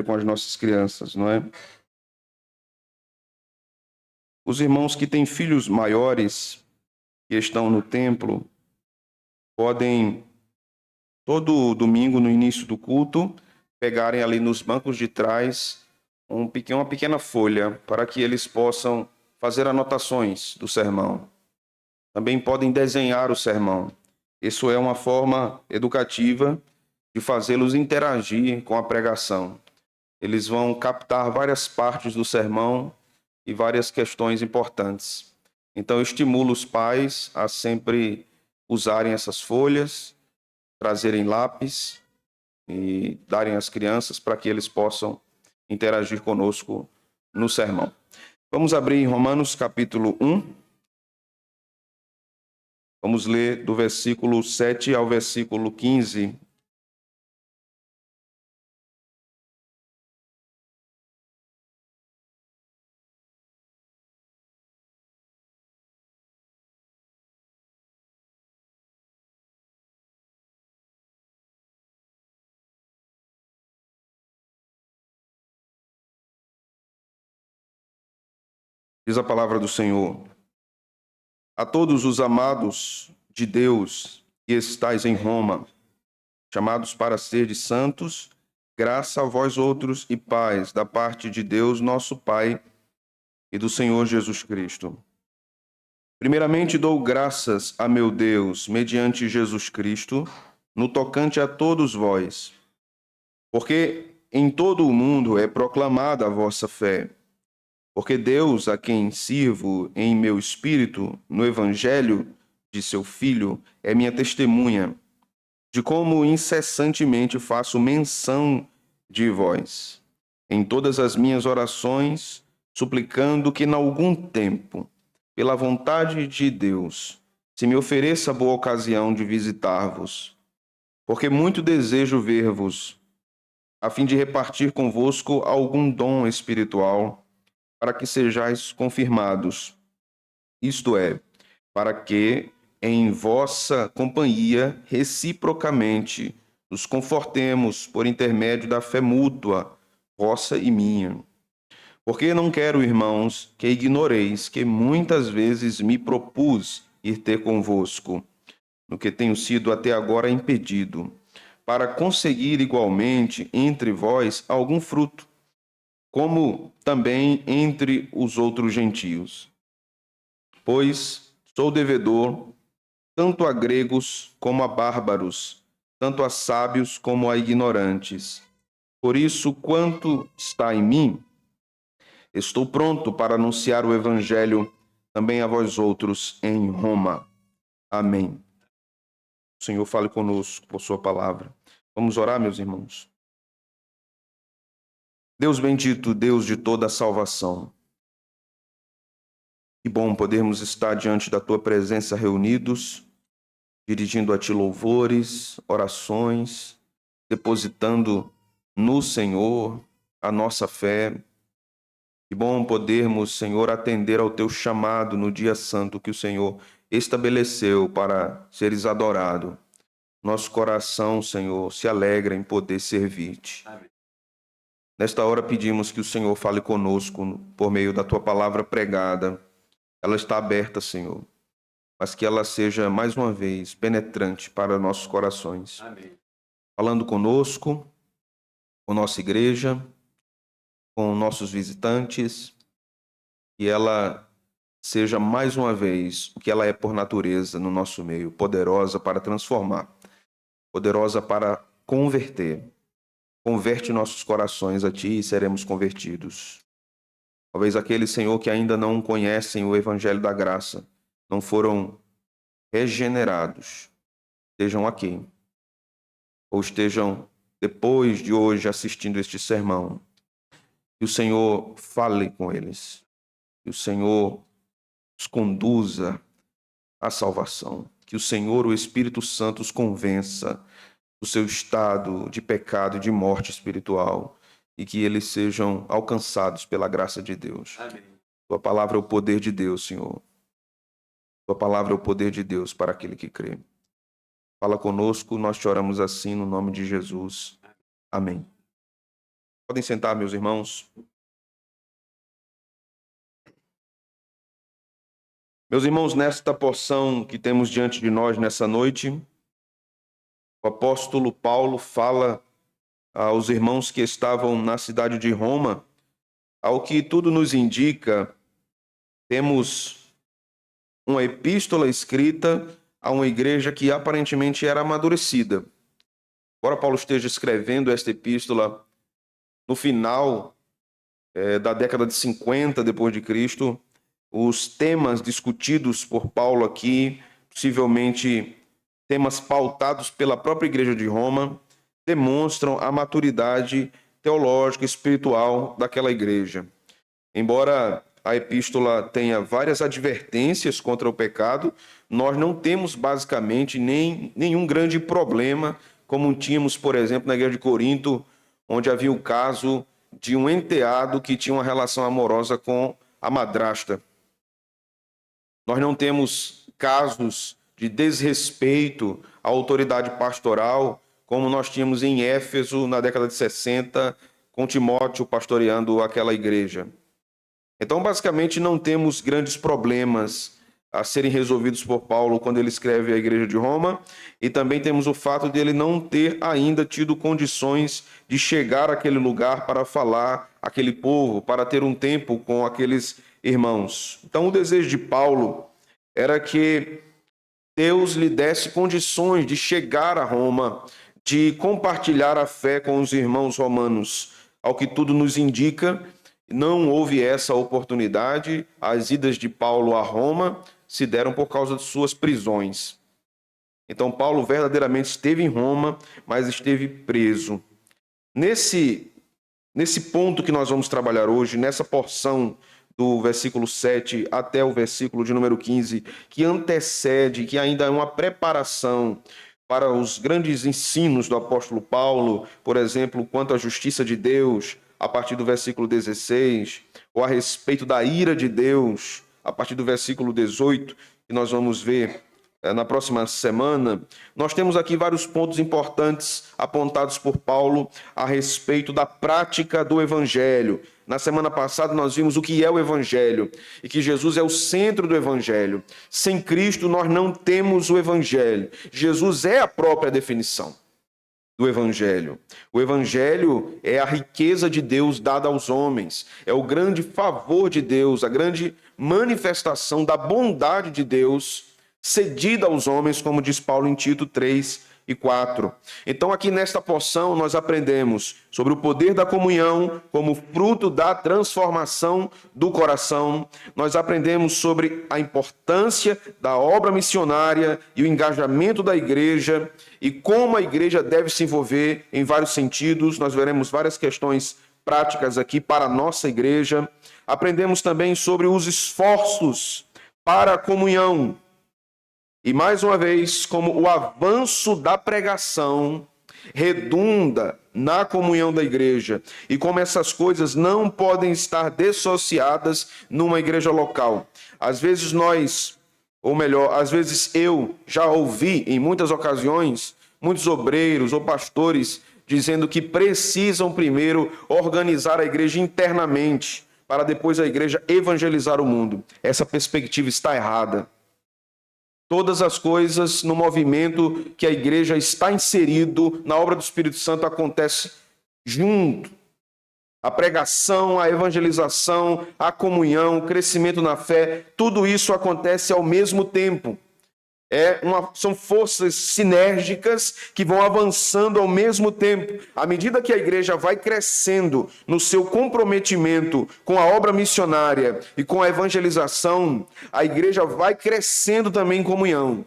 com as nossas crianças, não é? Os irmãos que têm filhos maiores que estão no templo podem, todo domingo, no início do culto, pegarem ali nos bancos de trás uma pequena folha para que eles possam fazer anotações do sermão. Também podem desenhar o sermão. Isso é uma forma educativa de fazê-los interagir com a pregação. Eles vão captar várias partes do sermão e várias questões importantes. Então, eu estimulo os pais a sempre usarem essas folhas, trazerem lápis e darem às crianças para que eles possam interagir conosco no sermão. Vamos abrir em Romanos capítulo 1. Vamos ler do versículo 7 ao versículo 15. Diz a palavra do Senhor: a todos os amados de Deus que estais em Roma, chamados para ser de santos, graça a vós outros e paz da parte de Deus, nosso Pai, e do Senhor Jesus Cristo. Primeiramente dou graças a meu Deus, mediante Jesus Cristo, no tocante a todos vós, porque em todo o mundo é proclamada a vossa fé. Porque Deus, a quem sirvo em meu espírito, no evangelho de seu Filho, é minha testemunha, de como incessantemente faço menção de vós, em todas as minhas orações, suplicando que, em algum tempo, pela vontade de Deus, se me ofereça boa ocasião de visitar-vos, porque muito desejo ver-vos, a fim de repartir convosco algum dom espiritual, para que sejais confirmados, isto é, para que em vossa companhia reciprocamente nos confortemos por intermédio da fé mútua, vossa e minha. Porque não quero, irmãos, que ignoreis que muitas vezes me propus ir ter convosco, no que tenho sido até agora impedido, para conseguir igualmente entre vós algum fruto, como também entre os outros gentios. Pois sou devedor tanto a gregos como a bárbaros, tanto a sábios como a ignorantes. Por isso, quanto está em mim, estou pronto para anunciar o evangelho também a vós outros em Roma. Amém. O Senhor fale conosco por sua palavra. Vamos orar, meus irmãos. Deus bendito, Deus de toda a salvação, que bom podermos estar diante da tua presença reunidos, dirigindo a ti louvores, orações, depositando no Senhor a nossa fé. Que bom podermos, Senhor, atender ao teu chamado no dia santo que o Senhor estabeleceu para seres adorado. Nosso coração, Senhor, se alegra em poder servir-te. Nesta hora pedimos que o Senhor fale conosco por meio da tua palavra pregada. Ela está aberta, Senhor, mas que ela seja, mais uma vez, penetrante para nossos corações. Amém. Falando conosco, com nossa igreja, com nossos visitantes, e ela seja, mais uma vez, o que ela é por natureza no nosso meio, poderosa para transformar, poderosa para converter. Converte nossos corações a ti e seremos convertidos. Talvez aqueles, Senhor, que ainda não conhecem o evangelho da graça, não foram regenerados, estejam aqui, ou estejam depois de hoje assistindo este sermão. Que o Senhor fale com eles, que o Senhor os conduza à salvação, que o Senhor, o Espírito Santo, os convença do seu estado de pecado e de morte espiritual, e que eles sejam alcançados pela graça de Deus. Amém. Tua palavra é o poder de Deus, Senhor. Tua palavra é o poder de Deus para aquele que crê. Fala conosco, nós te oramos assim no nome de Jesus. Amém. Podem sentar, meus irmãos. Meus irmãos, nesta porção que temos diante de nós nessa noite, o apóstolo Paulo fala aos irmãos que estavam na cidade de Roma, ao que tudo nos indica, temos uma epístola escrita a uma igreja que aparentemente era amadurecida. Embora Paulo esteja escrevendo esta epístola no final da década de 50 depois de Cristo, os temas discutidos por Paulo aqui, possivelmente temas pautados pela própria igreja de Roma, demonstram a maturidade teológica e espiritual daquela igreja. Embora a epístola tenha várias advertências contra o pecado, nós não temos basicamente nenhum grande problema, como tínhamos, por exemplo, na igreja de Corinto, onde havia o caso de um enteado que tinha uma relação amorosa com a madrasta. Nós não temos casos de desrespeito à autoridade pastoral, como nós tínhamos em Éfeso na década de 60, com Timóteo pastoreando aquela igreja. Então, basicamente, não temos grandes problemas a serem resolvidos por Paulo quando ele escreve à igreja de Roma, e também temos o fato de ele não ter ainda tido condições de chegar àquele lugar para falar àquele povo, para ter um tempo com aqueles irmãos. Então, o desejo de Paulo era que Deus lhe desse condições de chegar a Roma, de compartilhar a fé com os irmãos romanos. Ao que tudo nos indica, não houve essa oportunidade. As idas de Paulo a Roma se deram por causa de suas prisões. Então, Paulo verdadeiramente esteve em Roma, mas esteve preso. Nesse ponto que nós vamos trabalhar hoje, nessa porção do versículo 7 até o versículo de número 15, que antecede, que ainda é uma preparação para os grandes ensinos do apóstolo Paulo, por exemplo, quanto à justiça de Deus, a partir do versículo 16, ou a respeito da ira de Deus, a partir do versículo 18, que nós vamos ver na próxima semana. Nós temos aqui vários pontos importantes apontados por Paulo a respeito da prática do Evangelho. Na semana passada nós vimos o que é o Evangelho e que Jesus é o centro do Evangelho. Sem Cristo nós não temos o Evangelho. Jesus é a própria definição do Evangelho. O Evangelho é a riqueza de Deus dada aos homens, é o grande favor de Deus, a grande manifestação da bondade de Deus cedida aos homens, como diz Paulo em Tito 3 e 4. Então aqui nesta porção nós aprendemos sobre o poder da comunhão como fruto da transformação do coração. Nós aprendemos sobre a importância da obra missionária e o engajamento da igreja e como a igreja deve se envolver em vários sentidos. Nós veremos várias questões práticas aqui para a nossa igreja. Aprendemos também sobre os esforços para a comunhão. E mais uma vez, como o avanço da pregação redunda na comunhão da igreja e como essas coisas não podem estar dissociadas numa igreja local. Às vezes às vezes eu já ouvi em muitas ocasiões muitos obreiros ou pastores dizendo que precisam primeiro organizar a igreja internamente para depois a igreja evangelizar o mundo. Essa perspectiva está errada. Todas as coisas no movimento que a igreja está inserido, na obra do Espírito Santo, acontece junto. A pregação, a evangelização, a comunhão, o crescimento na fé, tudo isso acontece ao mesmo tempo. São forças sinérgicas que vão avançando ao mesmo tempo. À medida que a igreja vai crescendo no seu comprometimento com a obra missionária e com a evangelização, a igreja vai crescendo também em comunhão.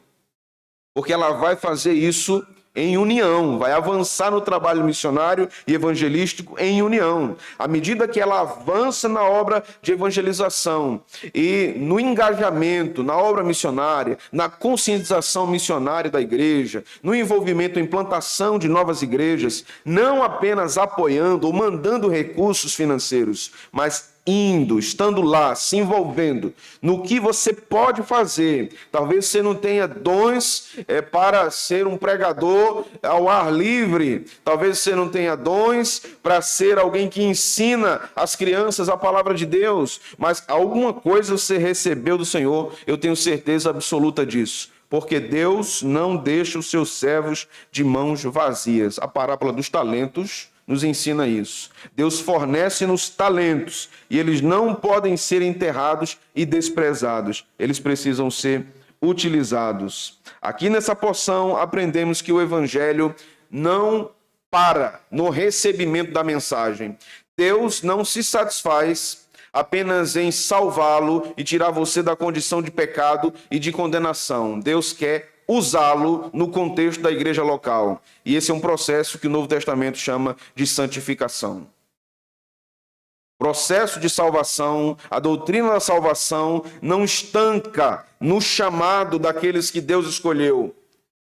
Porque ela vai fazer isso em união, vai avançar no trabalho missionário e evangelístico em união. À medida que ela avança na obra de evangelização e no engajamento na obra missionária, na conscientização missionária da igreja, no envolvimento em implantação de novas igrejas, não apenas apoiando ou mandando recursos financeiros, mas indo, estando lá, se envolvendo no que você pode fazer. Talvez você não tenha dons para ser um pregador ao ar livre. Talvez você não tenha dons para ser alguém que ensina as crianças a palavra de Deus. Mas alguma coisa você recebeu do Senhor, eu tenho certeza absoluta disso. Porque Deus não deixa os seus servos de mãos vazias. A parábola dos talentos nos ensina isso. Deus fornece-nos talentos e eles não podem ser enterrados e desprezados. Eles precisam ser utilizados. Aqui nessa porção aprendemos que o evangelho não para no recebimento da mensagem. Deus não se satisfaz apenas em salvá-lo e tirar você da condição de pecado e de condenação. Deus quer usá-lo no contexto da igreja local. E esse é um processo que o Novo Testamento chama de santificação. Processo de salvação, a doutrina da salvação não estanca no chamado daqueles que Deus escolheu.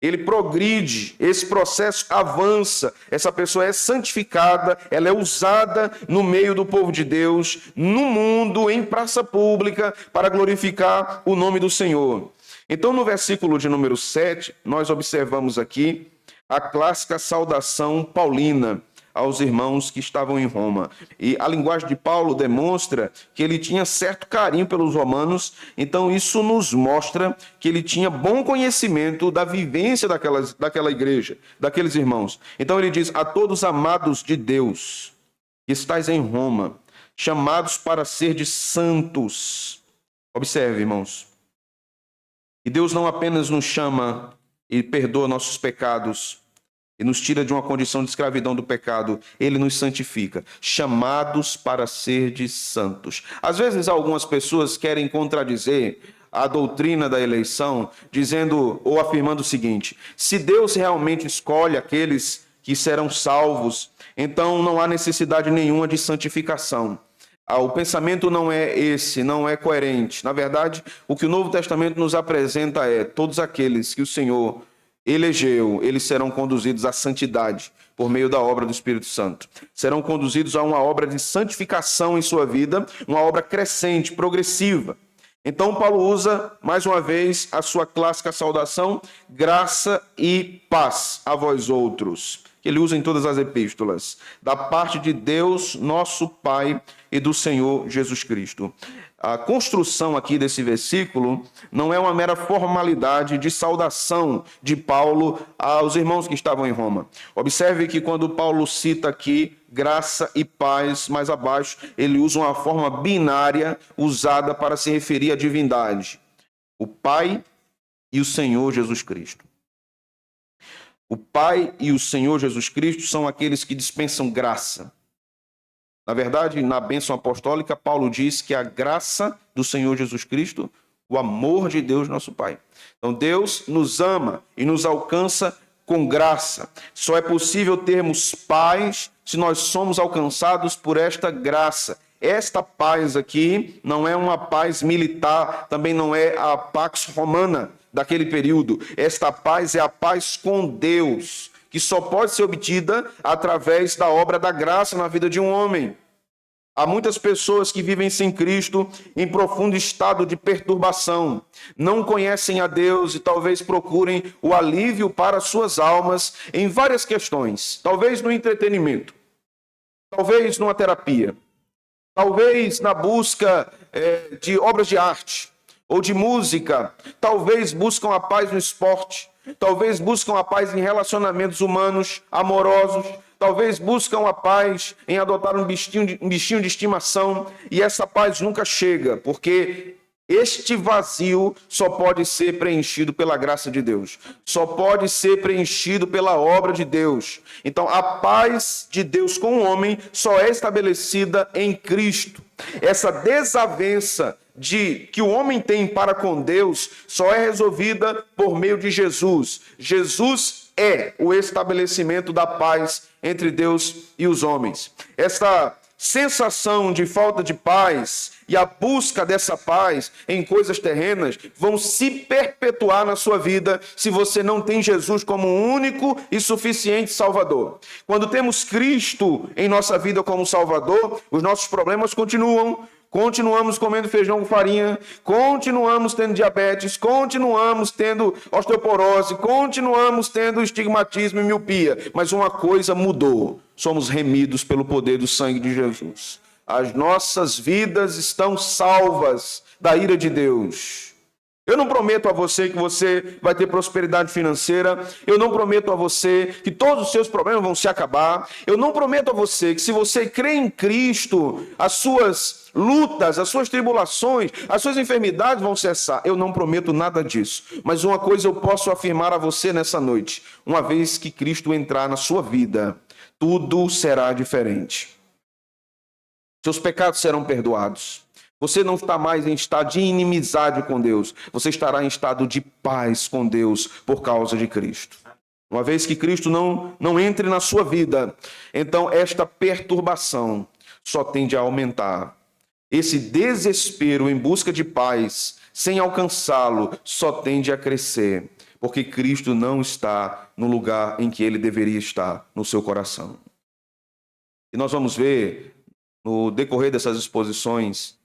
Ele progride, esse processo avança, essa pessoa é santificada, ela é usada no meio do povo de Deus, no mundo, em praça pública, para glorificar o nome do Senhor. Então, no versículo de número 7, nós observamos aqui a clássica saudação paulina aos irmãos que estavam em Roma. E a linguagem de Paulo demonstra que ele tinha certo carinho pelos romanos, então isso nos mostra que ele tinha bom conhecimento da vivência daquela igreja, daqueles irmãos. Então ele diz: a todos amados de Deus, que estáis em Roma, chamados para ser de santos. Observe, irmãos, e Deus não apenas nos chama e perdoa nossos pecados e nos tira de uma condição de escravidão do pecado, Ele nos santifica, chamados para ser de santos. Às vezes algumas pessoas querem contradizer a doutrina da eleição, dizendo ou afirmando o seguinte: se Deus realmente escolhe aqueles que serão salvos, então não há necessidade nenhuma de santificação. O pensamento não é esse, não é coerente. Na verdade, o que o Novo Testamento nos apresenta é: todos aqueles que o Senhor elegeu, eles serão conduzidos à santidade por meio da obra do Espírito Santo. Serão conduzidos a uma obra de santificação em sua vida, uma obra crescente, progressiva. Então Paulo usa, mais uma vez, a sua clássica saudação: graça e paz a vós outros. Ele usa em todas as epístolas, da parte de Deus, nosso Pai, e do Senhor Jesus Cristo. A construção aqui desse versículo não é uma mera formalidade de saudação de Paulo aos irmãos que estavam em Roma. Observe que quando Paulo cita aqui graça e paz, mais abaixo, ele usa uma forma binária usada para se referir à divindade: o Pai e o Senhor Jesus Cristo. O Pai e o Senhor Jesus Cristo são aqueles que dispensam graça. Na verdade, na bênção apostólica, Paulo diz que a graça do Senhor Jesus Cristo, o amor de Deus, nosso Pai. Então, Deus nos ama e nos alcança com graça. Só é possível termos paz se nós somos alcançados por esta graça. Esta paz aqui não é uma paz militar, também não é a Pax Romana daquele período. Esta paz é a paz com Deus, que só pode ser obtida através da obra da graça na vida de um homem. Há muitas pessoas que vivem sem Cristo em profundo estado de perturbação, não conhecem a Deus e talvez procurem o alívio para suas almas em várias questões. Talvez no entretenimento, talvez numa terapia, talvez na busca de obras de arte ou de música, talvez buscam a paz no esporte, talvez buscam a paz em relacionamentos humanos, amorosos, talvez buscam a paz em adotar um bichinho de estimação, e essa paz nunca chega, porque este vazio só pode ser preenchido pela graça de Deus, só pode ser preenchido pela obra de Deus. Então, a paz de Deus com o homem só é estabelecida em Cristo. Essa desavença que o homem tem para com Deus só é resolvida por meio de Jesus. Jesus é o estabelecimento da paz entre Deus e os homens. Esta sensação de falta de paz e a busca dessa paz em coisas terrenas vão se perpetuar na sua vida se você não tem Jesus como único e suficiente Salvador. Quando temos Cristo em nossa vida como Salvador, os nossos problemas continuam. Continuamos comendo feijão com farinha, continuamos tendo diabetes, continuamos tendo osteoporose, continuamos tendo estigmatismo e miopia. Mas uma coisa mudou: somos remidos pelo poder do sangue de Jesus. As nossas vidas estão salvas da ira de Deus. Eu não prometo a você que você vai ter prosperidade financeira. Eu não prometo a você que todos os seus problemas vão se acabar. Eu não prometo a você que, se você crê em Cristo, as suas lutas, as suas tribulações, as suas enfermidades vão cessar. Eu não prometo nada disso. Mas uma coisa eu posso afirmar a você nessa noite: uma vez que Cristo entrar na sua vida, tudo será diferente. Seus pecados serão perdoados. Você não está mais em estado de inimizade com Deus. Você estará em estado de paz com Deus por causa de Cristo. Uma vez que Cristo não entre na sua vida, então esta perturbação só tende a aumentar. Esse desespero em busca de paz, sem alcançá-lo, só tende a crescer. Porque Cristo não está no lugar em que ele deveria estar, no seu coração. E nós vamos ver, no decorrer dessas exposições,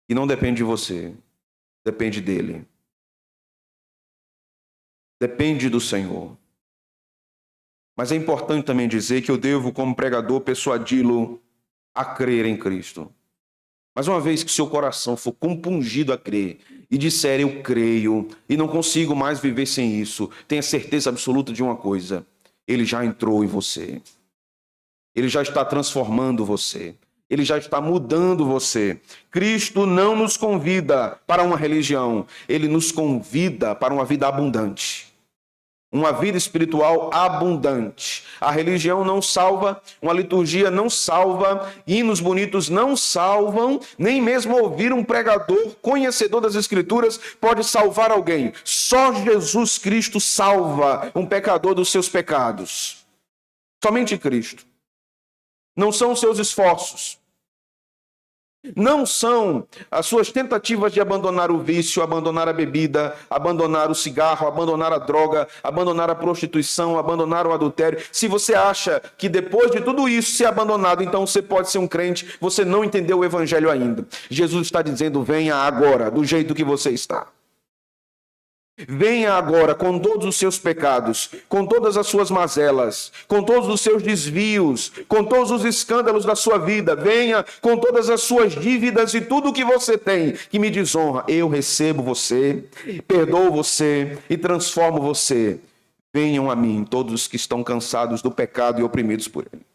que não depende de você, depende dele. Depende do Senhor. Mas é importante também dizer que eu devo, como pregador, persuadi-lo a crer em Cristo. Mas uma vez que seu coração for compungido a crer e disser eu creio e não consigo mais viver sem isso, tenha certeza absoluta de uma coisa: ele já entrou em você. Ele já está transformando você. Ele já está mudando você. Cristo não nos convida para uma religião. Ele nos convida para uma vida abundante. Uma vida espiritual abundante. A religião não salva, uma liturgia não salva, hinos bonitos não salvam, nem mesmo ouvir um pregador conhecedor das Escrituras pode salvar alguém. Só Jesus Cristo salva um pecador dos seus pecados. Somente Cristo. Não são os seus esforços. Não são as suas tentativas de abandonar o vício, abandonar a bebida, abandonar o cigarro, abandonar a droga, abandonar a prostituição, abandonar o adultério. Se você acha que depois de tudo isso ser abandonado, então você pode ser um crente, você não entendeu o evangelho ainda. Jesus está dizendo: venha agora, do jeito que você está. Venha agora com todos os seus pecados, com todas as suas mazelas, com todos os seus desvios, com todos os escândalos da sua vida. Venha com todas as suas dívidas e tudo o que você tem que me desonra. Eu recebo você, perdoo você e transformo você. Venham a mim todos os que estão cansados do pecado e oprimidos por ele.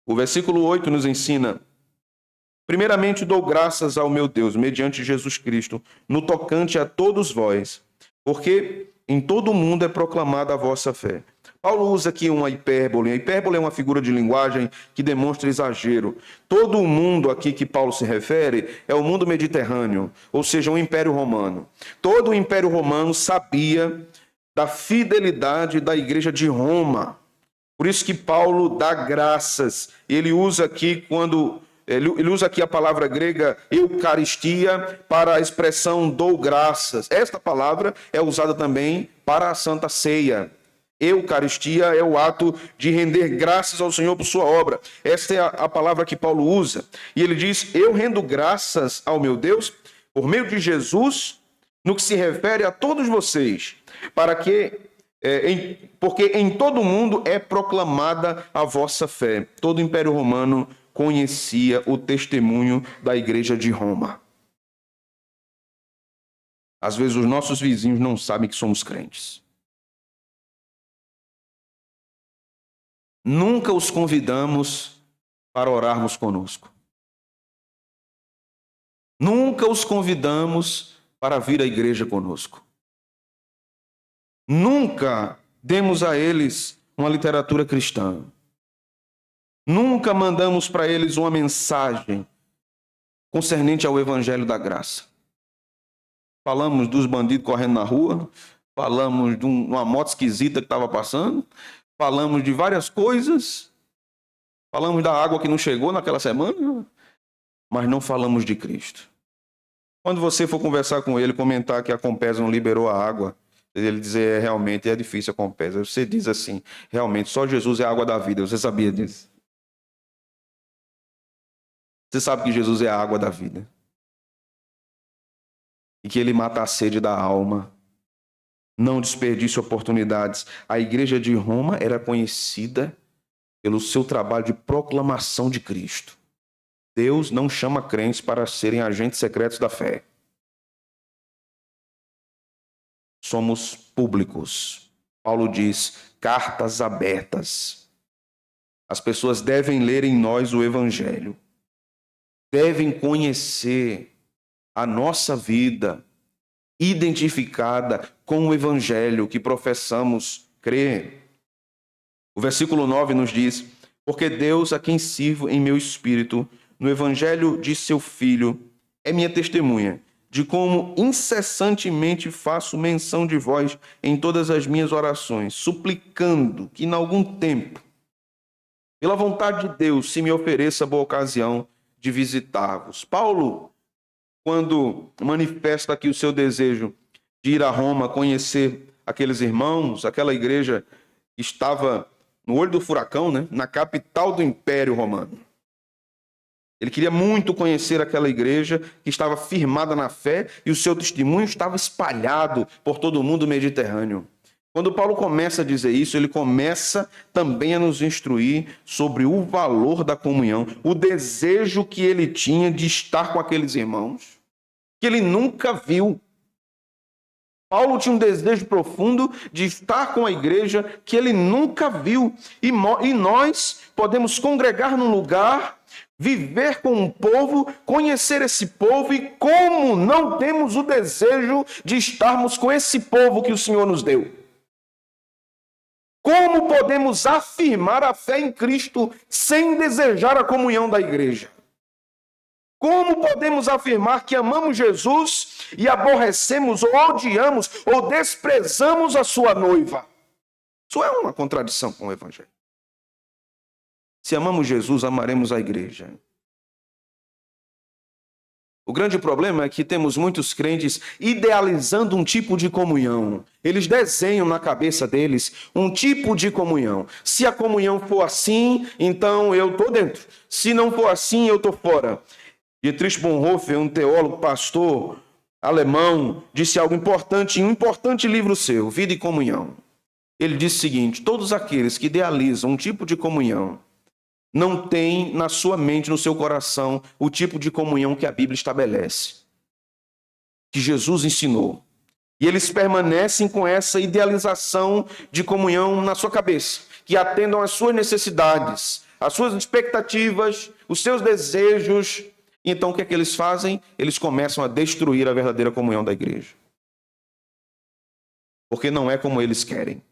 O versículo 8 nos ensina: primeiramente dou graças ao meu Deus, mediante Jesus Cristo, no tocante a todos vós, porque em todo o mundo é proclamada a vossa fé. Paulo usa aqui uma hipérbole. A hipérbole é uma figura de linguagem que demonstra exagero. Todo o mundo aqui que Paulo se refere é o mundo mediterrâneo, ou seja, o Império Romano. Todo o Império Romano sabia da fidelidade da igreja de Roma. Por isso que Paulo dá graças. Ele usa aqui Ele usa aqui a palavra grega eucaristia para a expressão dou graças. Esta palavra é usada também para a Santa Ceia. Eucaristia é o ato de render graças ao Senhor por sua obra. Esta é a palavra que Paulo usa. E ele diz: eu rendo graças ao meu Deus por meio de Jesus, no que se refere a todos vocês, porque em todo o mundo é proclamada a vossa fé. Todo o Império Romano conhecia o testemunho da igreja de Roma. Às vezes os nossos vizinhos não sabem que somos crentes. Nunca os convidamos para orarmos conosco. Nunca os convidamos para vir à igreja conosco. Nunca demos a eles uma literatura cristã. Nunca mandamos para eles uma mensagem concernente ao evangelho da graça. Falamos dos bandidos correndo na rua, falamos de uma moto esquisita que estava passando, falamos de várias coisas, Falamos da água que não chegou naquela semana, mas não falamos de Cristo. Quando você for conversar com ele, comentar que a Compesa não liberou a água, ele dizer, realmente é difícil a Compesa. Você diz assim, realmente, só Jesus é a água da vida. Você sabia disso? Você sabe que Jesus é a água da vida. E que ele mata a sede da alma. Não desperdice oportunidades. A igreja de Roma era conhecida pelo seu trabalho de proclamação de Cristo. Deus não chama crentes para serem agentes secretos da fé. Somos públicos. Paulo diz, cartas abertas. As pessoas devem ler em nós o Evangelho. Devem conhecer a nossa vida identificada com o Evangelho que professamos crer. O versículo 9 nos diz, porque Deus a quem sirvo em meu espírito, no Evangelho de seu Filho, é minha testemunha, de como incessantemente faço menção de vós em todas as minhas orações, suplicando que em algum tempo, pela vontade de Deus, se me ofereça boa ocasião de visitar-vos. Paulo, quando manifesta aqui o seu desejo de ir a Roma, conhecer aqueles irmãos, aquela igreja que estava no olho do furacão, né? Na capital do Império Romano. Ele queria muito conhecer aquela igreja que estava firmada na fé e o seu testemunho estava espalhado por todo o mundo mediterrâneo. Quando Paulo começa a dizer isso, ele começa também a nos instruir sobre o valor da comunhão, o desejo que ele tinha de estar com aqueles irmãos, que ele nunca viu. Paulo tinha um desejo profundo de estar com a igreja que ele nunca viu. E nós podemos congregar num lugar, viver com um povo, conhecer esse povo, e como não temos o desejo de estarmos com esse povo que o Senhor nos deu? Como podemos afirmar a fé em Cristo sem desejar a comunhão da igreja? Como podemos afirmar que amamos Jesus e aborrecemos ou odiamos ou desprezamos a sua noiva? Isso é uma contradição com o Evangelho. Se amamos Jesus, amaremos a igreja. O grande problema é que temos muitos crentes idealizando um tipo de comunhão. Eles desenham na cabeça deles um tipo de comunhão. Se a comunhão for assim, então eu estou dentro. Se não for assim, eu estou fora. Dietrich Bonhoeffer, um teólogo, pastor alemão, disse algo importante em um importante livro seu, Vida e Comunhão. Ele disse o seguinte, todos aqueles que idealizam um tipo de comunhão não têm na sua mente, no seu coração, o tipo de comunhão que a Bíblia estabelece, que Jesus ensinou. E eles permanecem com essa idealização de comunhão na sua cabeça, que atendam às suas necessidades, às suas expectativas, os seus desejos. Então o que é que eles fazem? Eles começam a destruir a verdadeira comunhão da igreja. Porque não é como eles querem.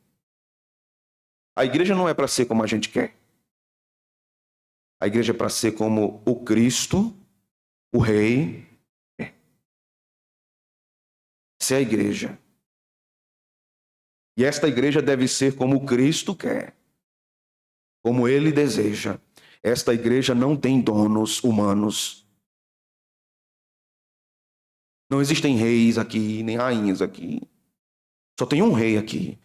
A igreja não é para ser como a gente quer. A igreja é para ser como o Cristo, o Rei, é. Essa é a igreja. E esta igreja deve ser como o Cristo quer, como Ele deseja. Esta igreja não tem donos humanos. Não existem reis aqui, nem rainhas aqui. Só tem um rei aqui,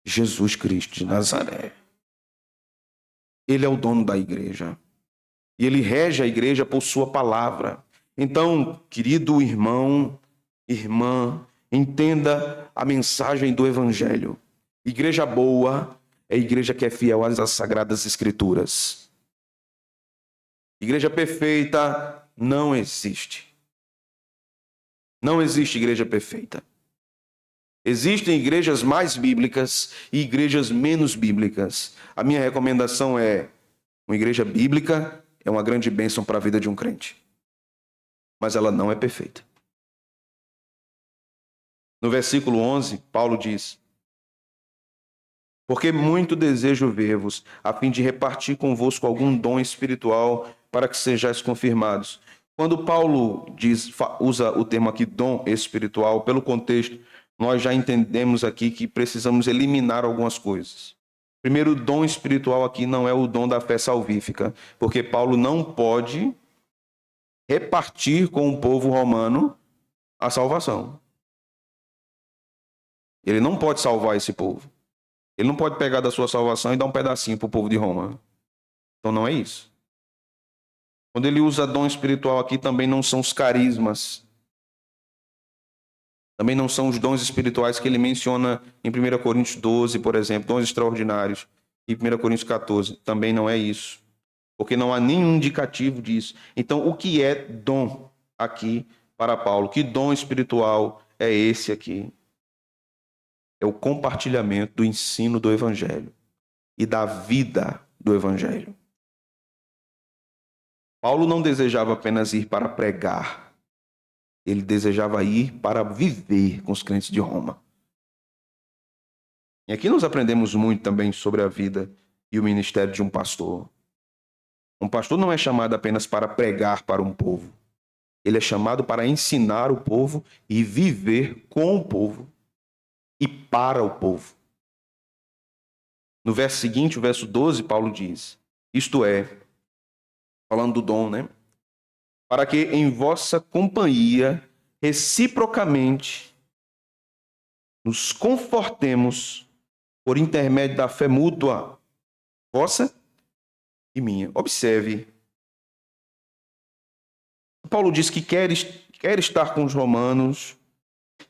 Jesus Cristo de Nazaré. Ele é o dono da igreja. E ele rege a igreja por sua palavra. Então, querido irmão, irmã, entenda a mensagem do Evangelho. Igreja boa é a igreja que é fiel às Sagradas Escrituras. Igreja perfeita não existe. Não existe igreja perfeita. Existem igrejas mais bíblicas e igrejas menos bíblicas. A minha recomendação é uma igreja bíblica. É uma grande bênção para a vida de um crente. Mas ela não é perfeita. No versículo 11, Paulo diz, porque muito desejo ver-vos, a fim de repartir convosco algum dom espiritual, para que sejais confirmados. Quando Paulo usa o termo aqui, dom espiritual, pelo contexto, nós já entendemos aqui que precisamos eliminar algumas coisas. Primeiro, dom espiritual aqui não é o dom da fé salvífica, porque Paulo não pode repartir com o povo romano a salvação. Ele não pode salvar esse povo. Ele não pode pegar da sua salvação e dar um pedacinho para o povo de Roma. Então não é isso. Quando ele usa dom espiritual aqui, também não são os carismas. Também não são os dons espirituais que ele menciona em 1 Coríntios 12, por exemplo, dons extraordinários. E 1 Coríntios 14, também não é isso. Porque não há nenhum indicativo disso. Então, o que é dom aqui para Paulo? Que dom espiritual é esse aqui? É o compartilhamento do ensino do Evangelho e da vida do Evangelho. Paulo não desejava apenas ir para pregar. Ele desejava ir para viver com os crentes de Roma. E aqui nós aprendemos muito também sobre a vida e o ministério de um pastor. Um pastor não é chamado apenas para pregar para um povo. Ele é chamado para ensinar o povo e viver com o povo e para o povo. No verso seguinte, o verso 12, Paulo diz, isto é, falando do dom, né? Para que em vossa companhia, reciprocamente, nos confortemos por intermédio da fé mútua, vossa e minha. Observe. Paulo diz que quer estar com os romanos,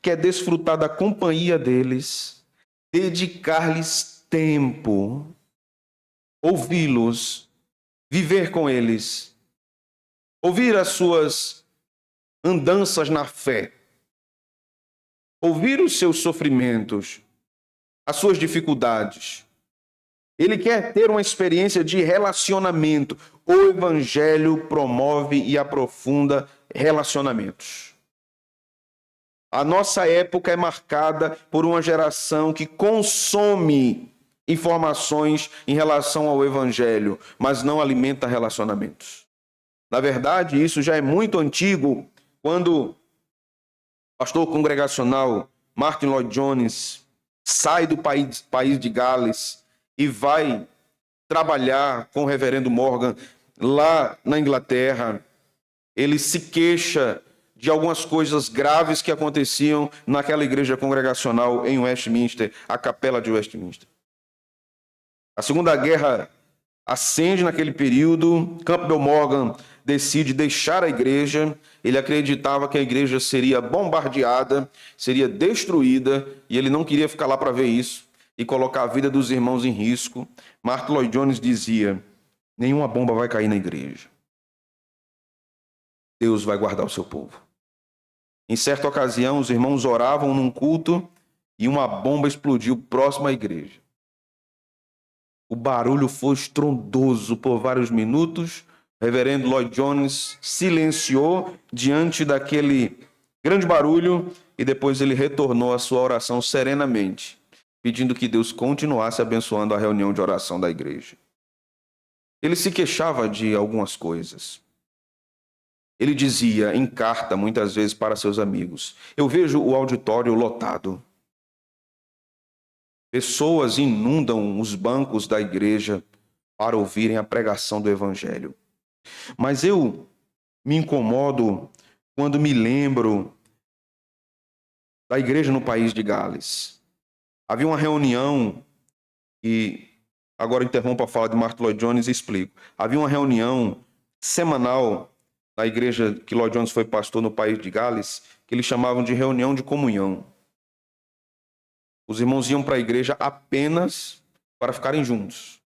quer desfrutar da companhia deles, dedicar-lhes tempo, ouvi-los, viver com eles, ouvir as suas andanças na fé, ouvir os seus sofrimentos, as suas dificuldades. Ele quer ter uma experiência de relacionamento. O Evangelho promove e aprofunda relacionamentos. A nossa época é marcada por uma geração que consome informações em relação ao Evangelho, mas não alimenta relacionamentos. Na verdade, isso já é muito antigo, quando o pastor congregacional Martin Lloyd Jones sai do país de Gales e vai trabalhar com o reverendo Morgan lá na Inglaterra. Ele se queixa de algumas coisas graves que aconteciam naquela igreja congregacional em Westminster, a capela de Westminster. A Segunda Guerra acende naquele período, Campbell Morgan decide deixar a igreja. Ele acreditava que a igreja seria bombardeada, seria destruída, e ele não queria ficar lá para ver isso e colocar a vida dos irmãos em risco. Martin Lloyd Jones dizia, nenhuma bomba vai cair na igreja. Deus vai guardar o seu povo. Em certa ocasião, os irmãos oravam num culto e uma bomba explodiu próximo à igreja. O barulho foi estrondoso por vários minutos. O reverendo Lloyd Jones silenciou diante daquele grande barulho e depois ele retornou à sua oração serenamente, pedindo que Deus continuasse abençoando a reunião de oração da igreja. Ele se queixava de algumas coisas. Ele dizia em carta, muitas vezes, para seus amigos, eu vejo o auditório lotado. Pessoas inundam os bancos da igreja para ouvirem a pregação do Evangelho. Mas eu me incomodo quando me lembro da igreja no país de Gales. Havia uma reunião, e agora interrompo a fala de Martin Lloyd Jones e explico. Havia uma reunião semanal na igreja que Lloyd Jones foi pastor no país de Gales, que eles chamavam de reunião de comunhão. Os irmãos iam para a igreja apenas para ficarem juntos.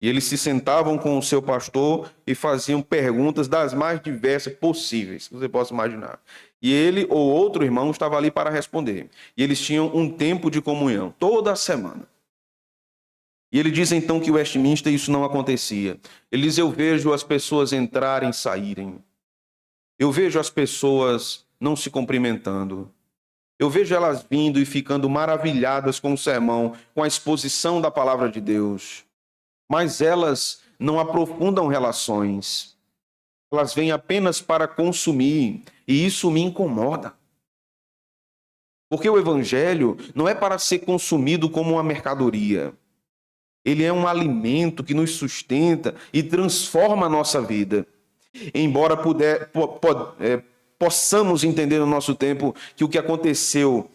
E eles se sentavam com o seu pastor e faziam perguntas das mais diversas possíveis, que você possa imaginar. E ele ou outro irmão estava ali para responder. E eles tinham um tempo de comunhão, toda a semana. E ele diz então que em Westminster isso não acontecia. Ele diz, eu vejo as pessoas entrarem e saírem. Eu vejo as pessoas não se cumprimentando. Eu vejo elas vindo e ficando maravilhadas com o sermão, com a exposição da palavra de Deus. Mas elas não aprofundam relações. Elas vêm apenas para consumir. E isso me incomoda. Porque o Evangelho não é para ser consumido como uma mercadoria. Ele é um alimento que nos sustenta e transforma a nossa vida. Embora possamos entender no nosso tempo que o que aconteceu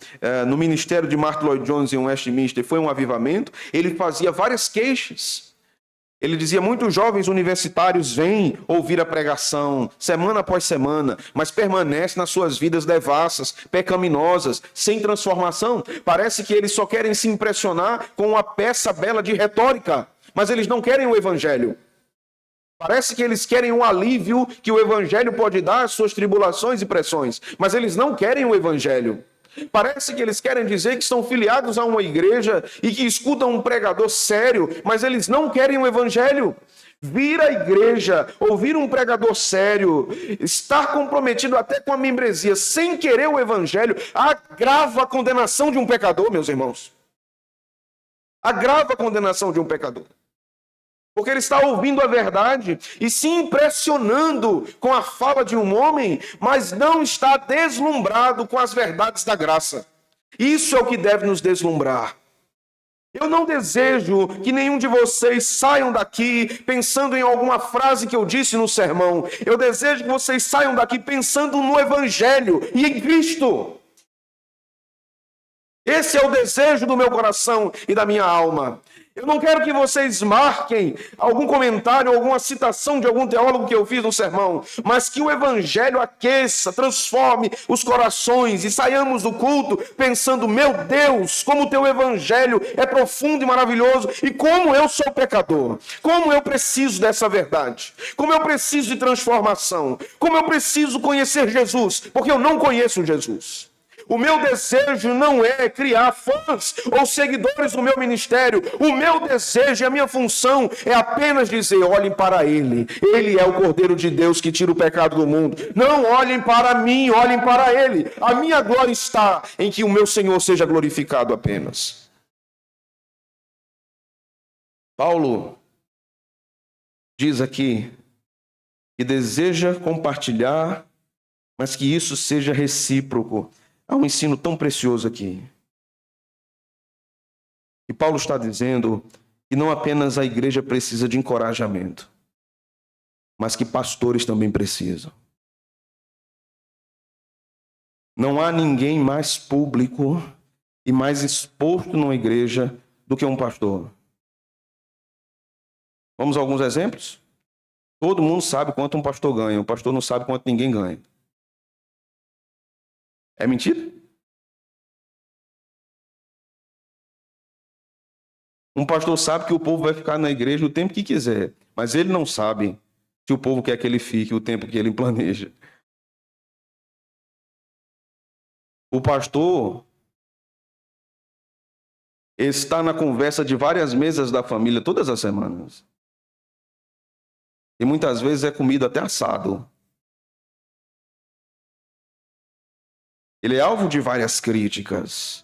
no ministério de Martyn Lloyd-Jones em Westminster foi um avivamento, ele fazia várias queixas. Ele dizia: muitos jovens universitários vêm ouvir a pregação semana após semana, mas permanecem nas suas vidas devassas, pecaminosas, sem transformação. Parece que eles só querem se impressionar com uma peça bela de retórica, mas eles não querem o evangelho. Parece que eles querem um alívio que o evangelho pode dar às suas tribulações e pressões, mas eles não querem o evangelho. Parece que eles querem dizer que estão filiados a uma igreja e que escutam um pregador sério, mas eles não querem o evangelho. Vir à igreja, ouvir um pregador sério, estar comprometido até com a membresia, sem querer o evangelho, agrava a condenação de um pecador, meus irmãos. Agrava a condenação de um pecador. Porque ele está ouvindo a verdade e se impressionando com a fala de um homem, mas não está deslumbrado com as verdades da graça. Isso é o que deve nos deslumbrar. Eu não desejo que nenhum de vocês saiam daqui pensando em alguma frase que eu disse no sermão. Eu desejo que vocês saiam daqui pensando no Evangelho e em Cristo. Esse é o desejo do meu coração e da minha alma. Eu não quero que vocês marquem algum comentário, alguma citação de algum teólogo que eu fiz no sermão, mas que o evangelho aqueça, transforme os corações e saiamos do culto pensando: meu Deus, como o teu evangelho é profundo e maravilhoso, e como eu sou pecador, como eu preciso dessa verdade, como eu preciso de transformação, como eu preciso conhecer Jesus, porque eu não conheço Jesus. O meu desejo não é criar fãs ou seguidores do meu ministério. O meu desejo e a minha função é apenas dizer: olhem para Ele. Ele é o Cordeiro de Deus que tira o pecado do mundo. Não olhem para mim, olhem para Ele. A minha glória está em que o meu Senhor seja glorificado apenas. Paulo diz aqui que deseja compartilhar, mas que isso seja recíproco. Há um ensino tão precioso aqui. E Paulo está dizendo que não apenas a igreja precisa de encorajamento, mas que pastores também precisam. Não há ninguém mais público e mais exposto numa igreja do que um pastor. Vamos a alguns exemplos? Todo mundo sabe quanto um pastor ganha. O pastor não sabe quanto ninguém ganha. É mentira? Um pastor sabe que o povo vai ficar na igreja o tempo que quiser, mas ele não sabe se o povo quer que ele fique o tempo que ele planeja. O pastor está na conversa de várias mesas da família todas as semanas. E muitas vezes é comida até assado. Ele é alvo de várias críticas.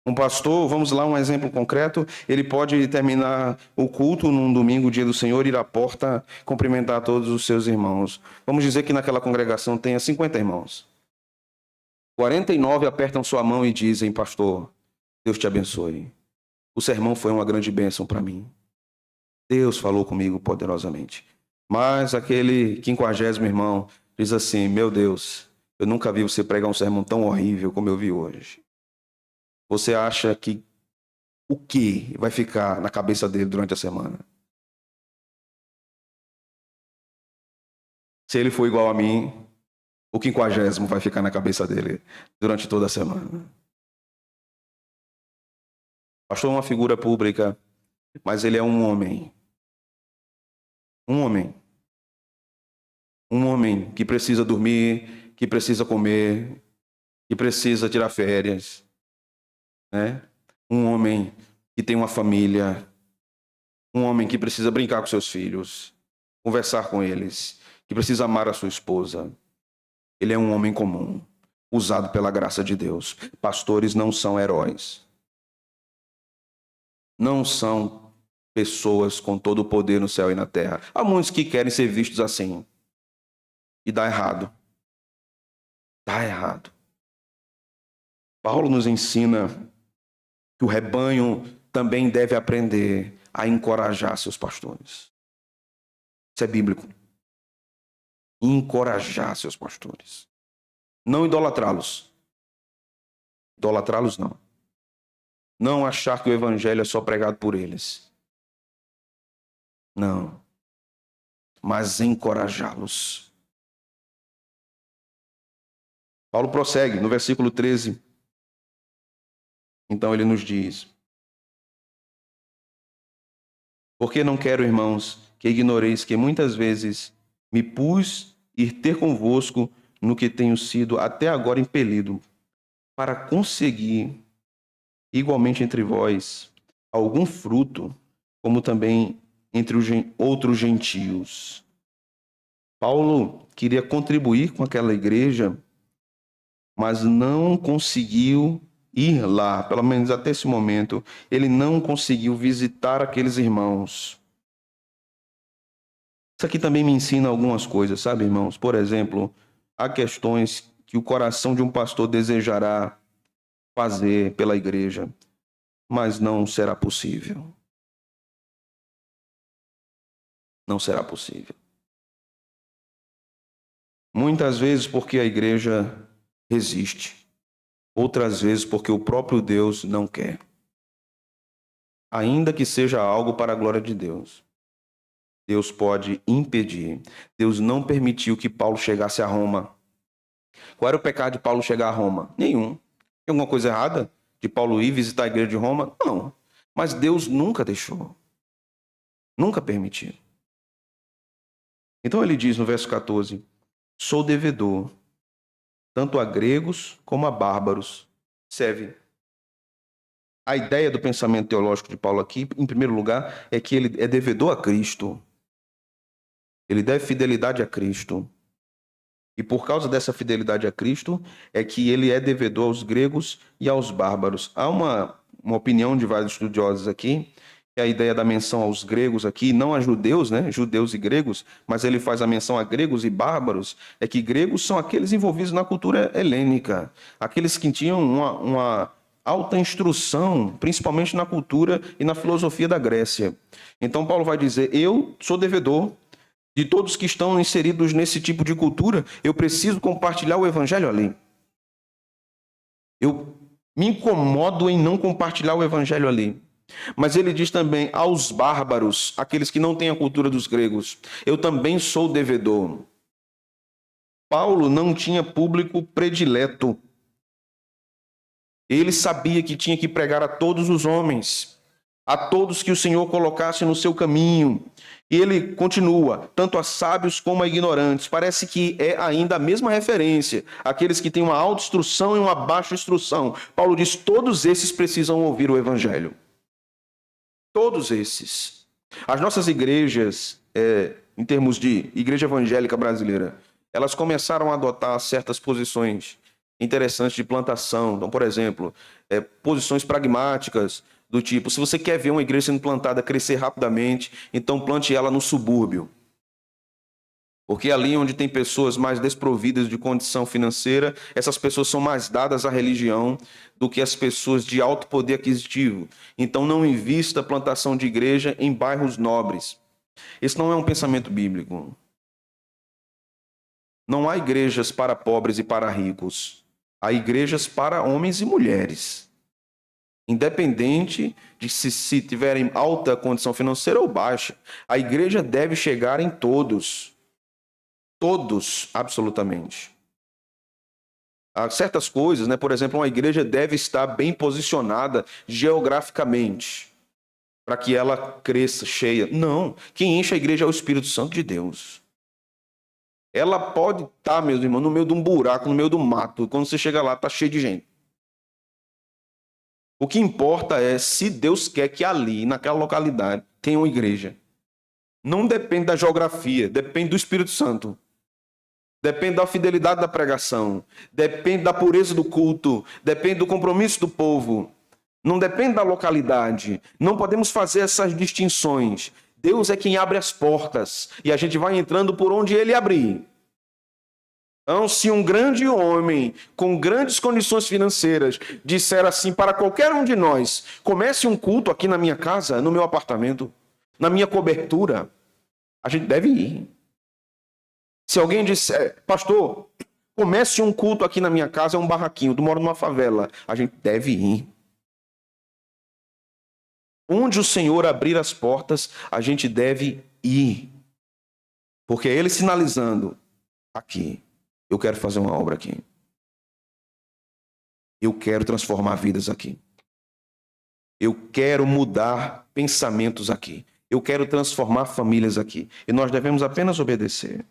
Um pastor, vamos lá, um exemplo concreto, ele pode terminar o culto num domingo, dia do Senhor, ir à porta, cumprimentar todos os seus irmãos. Vamos dizer que naquela congregação tenha 50 irmãos. 49 apertam sua mão e dizem: pastor, Deus te abençoe. O sermão foi uma grande bênção para mim. Deus falou comigo poderosamente. Mas aquele 50º irmão diz assim: meu Deus, eu nunca vi você pregar um sermão tão horrível como eu vi hoje. Você acha que o que vai ficar na cabeça dele durante a semana? Se ele for igual a mim, o 50º vai ficar na cabeça dele durante toda a semana. Pastor é uma figura pública, mas ele é um homem. Um homem. Um homem que precisa dormir, que precisa comer, que precisa tirar férias. Né? Um homem que tem uma família, um homem que precisa brincar com seus filhos, conversar com eles, que precisa amar a sua esposa. Ele é um homem comum, usado pela graça de Deus. Pastores não são heróis. Não são pessoas com todo o poder no céu e na terra. Há muitos que querem ser vistos assim. E dá errado. Dá errado. Paulo nos ensina que o rebanho também deve aprender a encorajar seus pastores. Isso é bíblico. Encorajar seus pastores. Não idolatrá-los. Idolatrá-los não. Não achar que o evangelho é só pregado por eles. Não. Mas encorajá-los. Paulo prossegue no versículo 13. Então ele nos diz: porque não quero, irmãos, que ignoreis que muitas vezes me pus ir ter convosco no que tenho sido até agora impelido, para conseguir igualmente entre vós algum fruto, como também entre os outros gentios. Paulo queria contribuir com aquela igreja, mas não conseguiu ir lá, pelo menos até esse momento, ele não conseguiu visitar aqueles irmãos. Isso aqui também me ensina algumas coisas, sabe, irmãos? Por exemplo, há questões que o coração de um pastor desejará fazer pela igreja, mas não será possível. Não será possível. Muitas vezes porque a igreja resiste. Outras vezes porque o próprio Deus não quer. Ainda que seja algo para a glória de Deus, Deus pode impedir. Deus não permitiu que Paulo chegasse a Roma. Qual era o pecado de Paulo chegar a Roma? Nenhum. Tem alguma coisa errada de Paulo ir visitar a igreja de Roma? Não. Mas Deus nunca deixou. Nunca permitiu. Então ele diz no verso 14: sou devedor, tanto a gregos como a bárbaros. Serve. A ideia do pensamento teológico de Paulo aqui, em primeiro lugar, é que ele é devedor a Cristo. Ele deve fidelidade a Cristo. E por causa dessa fidelidade a Cristo, é que ele é devedor aos gregos e aos bárbaros. Há uma opinião de vários estudiosos aqui, que a ideia da menção aos gregos aqui, não a judeus, né? Judeus e gregos, mas ele faz a menção a gregos e bárbaros, é que gregos são aqueles envolvidos na cultura helênica, aqueles que tinham uma alta instrução, principalmente na cultura e na filosofia da Grécia. Então Paulo vai dizer: eu sou devedor de todos que estão inseridos nesse tipo de cultura, eu preciso compartilhar o evangelho ali. Eu me incomodo em não compartilhar o evangelho ali. Mas ele diz também aos bárbaros, aqueles que não têm a cultura dos gregos, eu também sou devedor. Paulo não tinha público predileto. Ele sabia que tinha que pregar a todos os homens, a todos que o Senhor colocasse no seu caminho. E ele continua, tanto a sábios como a ignorantes. Parece que é ainda a mesma referência, aqueles que têm uma alta instrução e uma baixa instrução. Paulo diz: todos esses precisam ouvir o evangelho. Todos esses. As nossas igrejas, em termos de igreja evangélica brasileira, elas começaram a adotar certas posições interessantes de plantação. Então, por exemplo, posições pragmáticas, do tipo: se você quer ver uma igreja sendo plantada crescer rapidamente, então plante ela no subúrbio. Porque ali onde tem pessoas mais desprovidas de condição financeira, essas pessoas são mais dadas à religião do que as pessoas de alto poder aquisitivo. Então não invista a plantação de igreja em bairros nobres. Esse não é um pensamento bíblico. Não há igrejas para pobres e para ricos. Há igrejas para homens e mulheres. Independente de se tiverem alta condição financeira ou baixa, a igreja deve chegar em todos. Todos, absolutamente. Há certas coisas, né? Por exemplo, uma igreja deve estar bem posicionada geograficamente para que ela cresça cheia. Não, quem enche a igreja é o Espírito Santo de Deus. Ela pode estar, meus irmãos, no meio de um buraco, no meio do mato. Quando você chega lá, está cheio de gente. O que importa é se Deus quer que ali, naquela localidade, tenha uma igreja. Não depende da geografia, depende do Espírito Santo. Depende da fidelidade da pregação. Depende da pureza do culto. Depende do compromisso do povo. Não depende da localidade. Não podemos fazer essas distinções. Deus é quem abre as portas. E a gente vai entrando por onde Ele abrir. Então, se um grande homem com grandes condições financeiras disser assim para qualquer um de nós: comece um culto aqui na minha casa, no meu apartamento, na minha cobertura, a gente deve ir. Se alguém disser: pastor, comece um culto aqui na minha casa, é um barraquinho, tu mora numa favela, a gente deve ir. Onde o Senhor abrir as portas, a gente deve ir. Porque é Ele sinalizando: aqui, eu quero fazer uma obra aqui. Eu quero transformar vidas aqui. Eu quero mudar pensamentos aqui. Eu quero transformar famílias aqui. E nós devemos apenas obedecer.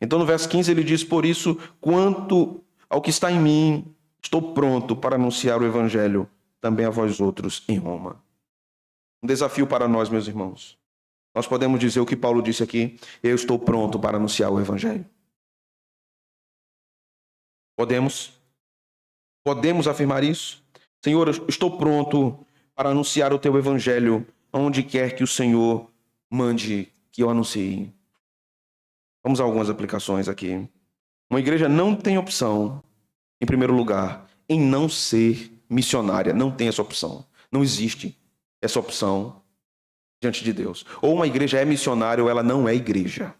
Então no verso 15 ele diz: por isso, quanto ao que está em mim, estou pronto para anunciar o evangelho também a vós outros em Roma. Um desafio para nós, meus irmãos. Nós podemos dizer o que Paulo disse aqui: eu estou pronto para anunciar o evangelho. Podemos afirmar isso? Senhor, eu estou pronto para anunciar o teu evangelho onde quer que o Senhor mande que eu anuncie. Vamos a algumas aplicações aqui. Uma igreja não tem opção, em primeiro lugar, em não ser missionária. Não tem essa opção. Não existe essa opção diante de Deus. Ou uma igreja é missionária ou ela não é igreja.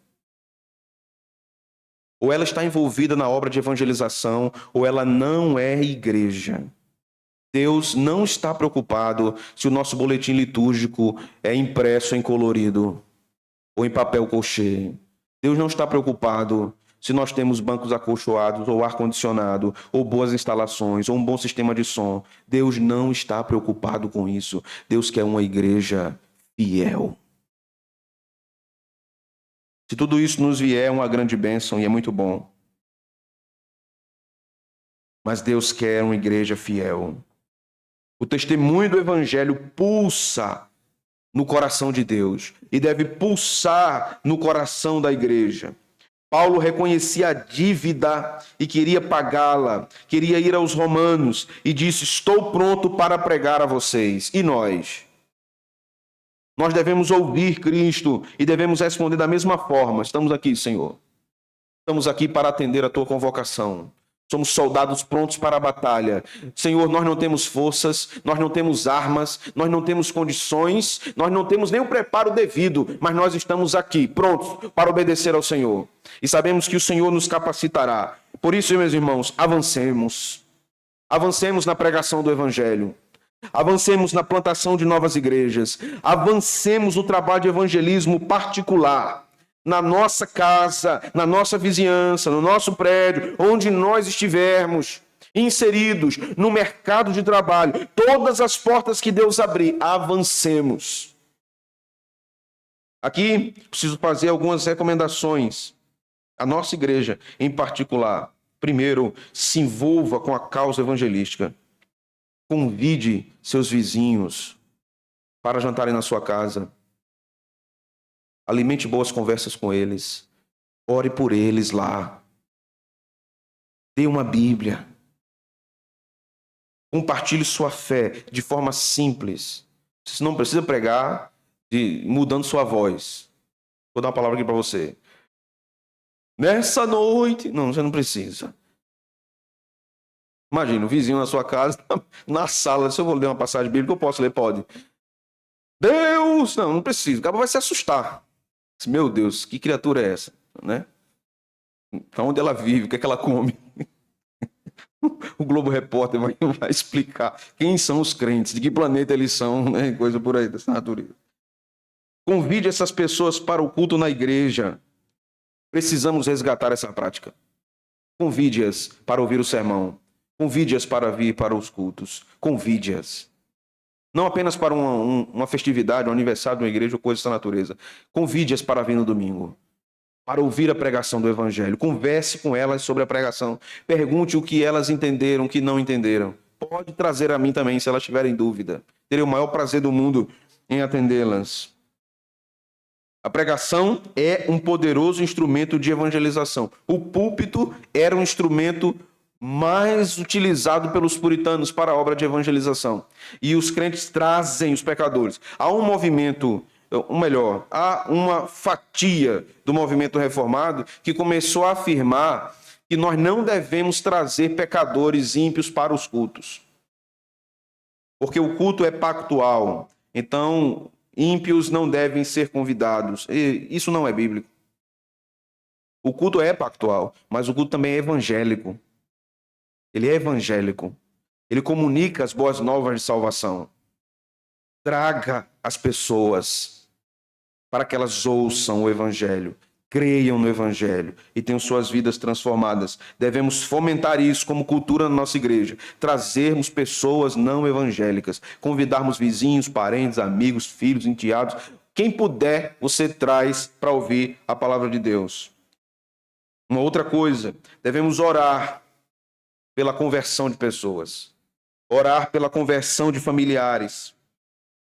Ou ela está envolvida na obra de evangelização ou ela não é igreja. Deus não está preocupado se o nosso boletim litúrgico é impresso em colorido ou em papel crochê. Deus não está preocupado se nós temos bancos acolchoados ou ar-condicionado ou boas instalações ou um bom sistema de som. Deus não está preocupado com isso. Deus quer uma igreja fiel. Se tudo isso nos vier, é uma grande bênção e é muito bom. Mas Deus quer uma igreja fiel. O testemunho do evangelho pulsa no coração de Deus e deve pulsar no coração da igreja. Paulo reconhecia a dívida e queria pagá-la, queria ir aos romanos e disse: estou pronto para pregar a vocês. E nós? Nós devemos ouvir Cristo e devemos responder da mesma forma: estamos aqui, Senhor. Estamos aqui para atender a tua convocação. Somos soldados prontos para a batalha. Senhor, nós não temos forças, nós não temos armas, nós não temos condições, nós não temos nem o preparo devido, mas nós estamos aqui, prontos para obedecer ao Senhor. E sabemos que o Senhor nos capacitará. Por isso, meus irmãos, avancemos. Avancemos na pregação do Evangelho. Avancemos na plantação de novas igrejas. Avancemos no trabalho de evangelismo particular. Na nossa casa, na nossa vizinhança, no nosso prédio, onde nós estivermos inseridos no mercado de trabalho, todas as portas que Deus abrir, avancemos. Aqui, preciso fazer algumas recomendações. A nossa igreja, em particular, primeiro, se envolva com a causa evangelística. Convide seus vizinhos para jantarem na sua casa. Alimente boas conversas com eles. Ore por eles lá. Dê uma Bíblia. Compartilhe sua fé de forma simples. Você não precisa pregar mudando sua voz. Vou dar uma palavra aqui para você. Nessa noite... Não, você não precisa. Imagina, o vizinho na sua casa, na sala. Se eu vou ler uma passagem bíblica, eu posso ler? Pode. Deus! Não precisa. O cara vai se assustar. Meu Deus, que criatura é essa? Né? Onde ela vive? O que é que ela come? O Globo Repórter vai explicar quem são os crentes, de que planeta eles são, né? Coisa por aí, dessa natureza. Convide essas pessoas para o culto na igreja. Precisamos resgatar essa prática. Convide-as para ouvir o sermão. Convide-as para vir para os cultos. Convide-as. Não apenas para uma festividade, um aniversário de uma igreja ou coisa dessa natureza. Convide-as para vir no domingo. Para ouvir a pregação do Evangelho. Converse com elas sobre a pregação. Pergunte o que elas entenderam, o que não entenderam. Pode trazer a mim também, se elas tiverem dúvida. Terei o maior prazer do mundo em atendê-las. A pregação é um poderoso instrumento de evangelização. O púlpito era um instrumento mais utilizado pelos puritanos para a obra de evangelização. E os crentes trazem os pecadores. Há um movimento, ou melhor, há uma fatia do movimento reformado que começou a afirmar que nós não devemos trazer pecadores ímpios para os cultos. Porque o culto é pactual. Então, ímpios não devem ser convidados. E isso não é bíblico. O culto é pactual, mas o culto também é evangélico. Ele é evangélico. Ele comunica as boas novas de salvação. Traga as pessoas para que elas ouçam o evangelho, creiam no evangelho e tenham suas vidas transformadas. Devemos fomentar isso como cultura na nossa igreja. Trazermos pessoas não evangélicas, convidarmos vizinhos, parentes, amigos, filhos, enteados. Quem puder, você traz para ouvir a palavra de Deus. Uma outra coisa, devemos orar pela conversão de pessoas, orar pela conversão de familiares,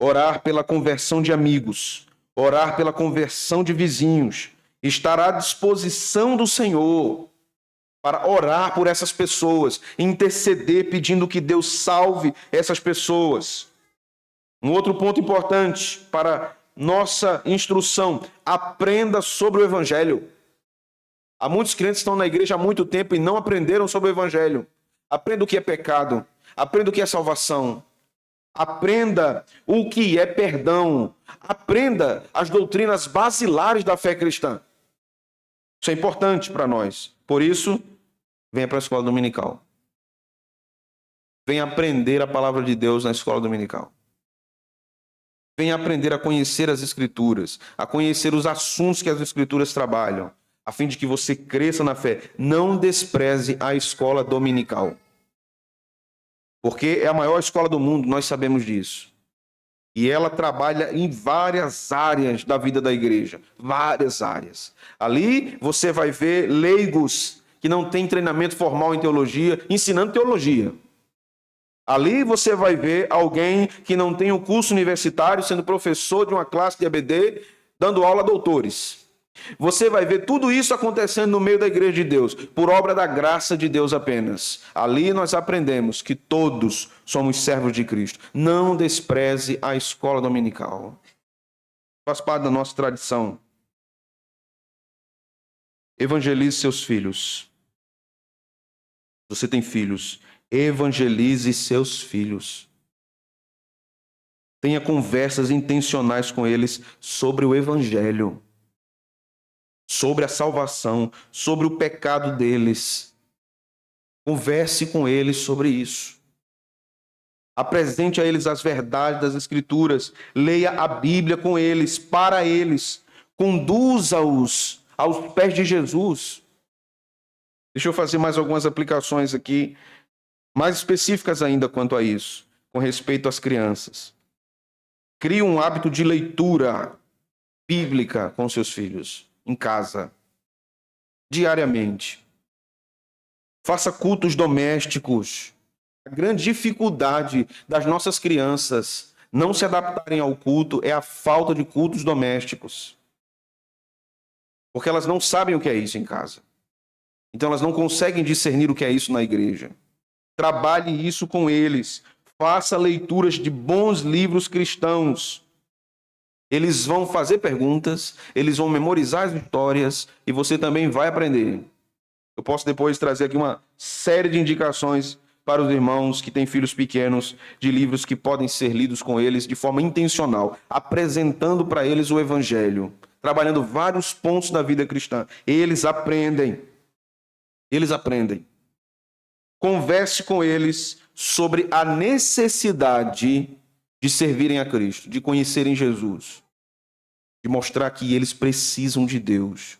orar pela conversão de amigos, orar pela conversão de vizinhos, estar à disposição do Senhor para orar por essas pessoas, interceder pedindo que Deus salve essas pessoas. Um outro ponto importante para nossa instrução, aprenda sobre o Evangelho. Há muitos crentes que estão na igreja há muito tempo e não aprenderam sobre o Evangelho. Aprenda o que é pecado, aprenda o que é salvação, aprenda o que é perdão, aprenda as doutrinas basilares da fé cristã. Isso é importante para nós. Por isso, venha para a escola dominical. Venha aprender a palavra de Deus na escola dominical. Venha aprender a conhecer as Escrituras, a conhecer os assuntos que as Escrituras trabalham, a fim de que você cresça na fé. Não despreze a escola dominical. Porque é a maior escola do mundo, nós sabemos disso. E ela trabalha em várias áreas da vida da igreja. Várias áreas. Ali você vai ver leigos que não têm treinamento formal em teologia, ensinando teologia. Ali você vai ver alguém que não tem um curso universitário, sendo professor de uma classe de EBD, dando aula a doutores. Você vai ver tudo isso acontecendo no meio da igreja de Deus, por obra da graça de Deus apenas. Ali nós aprendemos que todos somos servos de Cristo. Não despreze a escola dominical. Faz parte da nossa tradição. Evangelize seus filhos. Você tem filhos. Evangelize seus filhos. Tenha conversas intencionais com eles sobre o evangelho, sobre a salvação, sobre o pecado deles. Converse com eles sobre isso. Apresente a eles as verdades das Escrituras. Leia a Bíblia com eles, para eles. Conduza-os aos pés de Jesus. Deixa eu fazer mais algumas aplicações aqui, mais específicas ainda quanto a isso, com respeito às crianças. Crie um hábito de leitura bíblica com seus filhos, em casa, diariamente. Faça cultos domésticos. A grande dificuldade das nossas crianças não se adaptarem ao culto é a falta de cultos domésticos. Porque elas não sabem o que é isso em casa. Então elas não conseguem discernir o que é isso na igreja. Trabalhe isso com eles. Faça leituras de bons livros cristãos. Eles vão fazer perguntas, eles vão memorizar as histórias e você também vai aprender. Eu posso depois trazer aqui uma série de indicações para os irmãos que têm filhos pequenos, de livros que podem ser lidos com eles de forma intencional, apresentando para eles o evangelho, trabalhando vários pontos da vida cristã. Eles aprendem. Eles aprendem. Converse com eles sobre a necessidade de servirem a Cristo, de conhecerem Jesus, de mostrar que eles precisam de Deus.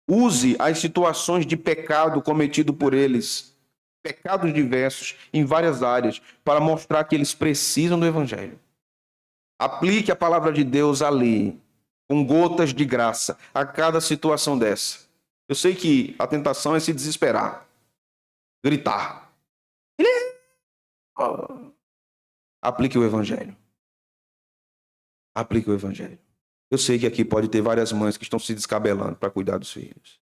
Use as situações de pecado cometido por eles, pecados diversos em várias áreas, para mostrar que eles precisam do Evangelho. Aplique a palavra de Deus ali, com gotas de graça, a cada situação dessa. Eu sei que a tentação é se desesperar, gritar. Aplique o Evangelho. Aplique o Evangelho. Eu sei que aqui pode ter várias mães que estão se descabelando para cuidar dos filhos,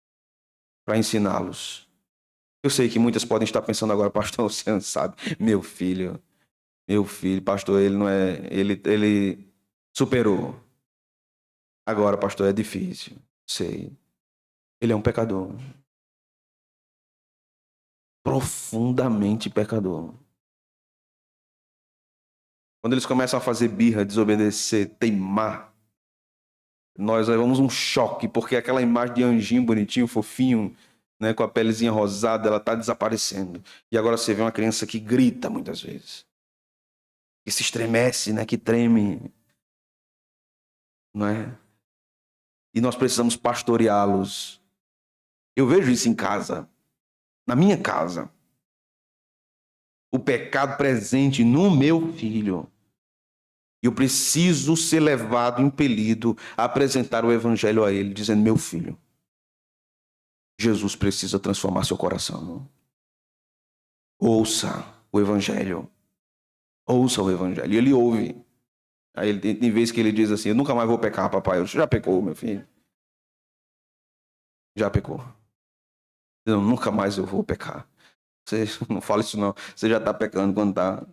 para ensiná-los. Eu sei que muitas podem estar pensando agora, pastor, você não sabe, meu filho, pastor, ele não é, ele superou. Agora, pastor, é difícil, sei. Ele é um pecador. profundamente pecador. Quando eles começam a fazer birra, desobedecer, teimar, nós levamos um choque, porque aquela imagem de anjinho bonitinho, fofinho, né, com a pelezinha rosada, ela está desaparecendo. E agora você vê uma criança que grita muitas vezes, que se estremece, né, que treme, não é? E nós precisamos pastoreá-los. Eu vejo isso em casa, na minha casa. O pecado presente no meu filho. Eu preciso ser levado, impelido a apresentar o evangelho a ele, dizendo: meu filho, Jesus precisa transformar seu coração. Ouça o evangelho. Ouça o evangelho. E ele ouve. Aí ele tem vezes que ele diz assim: eu nunca mais vou pecar, papai. Eu já pecou, meu filho. Já pecou. Não, nunca mais eu vou pecar. Você não fala isso não. Você já está pecando quando está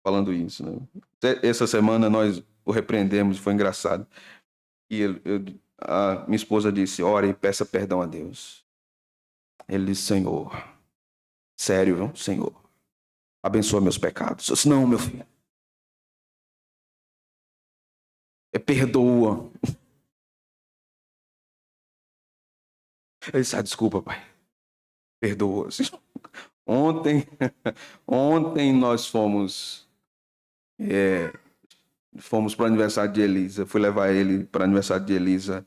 falando isso, né? Essa semana nós o repreendemos, foi engraçado. E a minha esposa disse: ore e peça perdão a Deus. Ele disse: Senhor, sério, viu? Senhor, abençoa meus pecados. Eu disse: não, meu filho. Perdoa. Ele disse: desculpa, pai. Perdoa. Ontem nós fomos para o aniversário de Elisa. Fui levar ele para o aniversário de Elisa.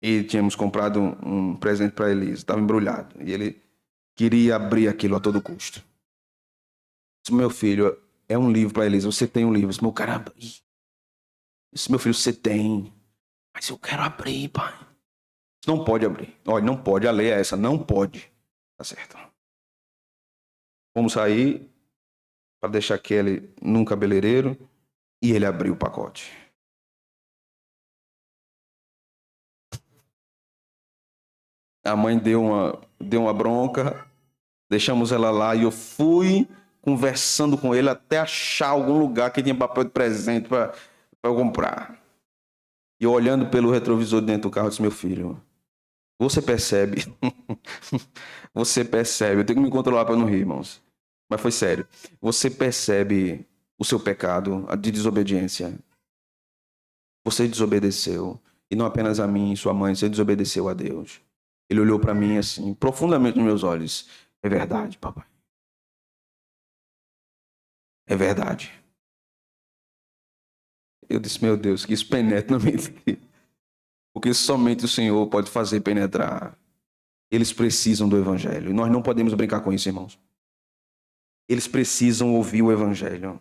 E tínhamos comprado um presente para Elisa. Estava embrulhado. E ele queria abrir aquilo a todo custo. Disse: meu filho, é um livro para Elisa. Você tem um livro. Disse: meu caramba. Disse: meu filho, você tem. Mas eu quero abrir, pai. Disse: não pode abrir. Olha, não pode. A lei é essa. Não pode. Tá certo. Vamos sair para deixar Kelly num cabeleireiro. E ele abriu o pacote. A mãe deu uma bronca. Deixamos ela lá e eu fui conversando com ele até achar algum lugar que tinha papel de presente para eu comprar. E eu olhando pelo retrovisor dentro do carro, eu disse: meu filho, você percebe? Você percebe? Eu tenho que me controlar para não rir, irmãos. Mas foi sério. Você percebe o seu pecado de desobediência? Você desobedeceu. E não apenas a mim e sua mãe, você desobedeceu a Deus. Ele olhou para mim assim, profundamente nos meus olhos. É verdade, papai. É verdade. Eu disse: meu Deus, que isso penetre na mente dele. Porque somente o Senhor pode fazer penetrar. Eles precisam do Evangelho. E nós não podemos brincar com isso, irmãos. Eles precisam ouvir o Evangelho.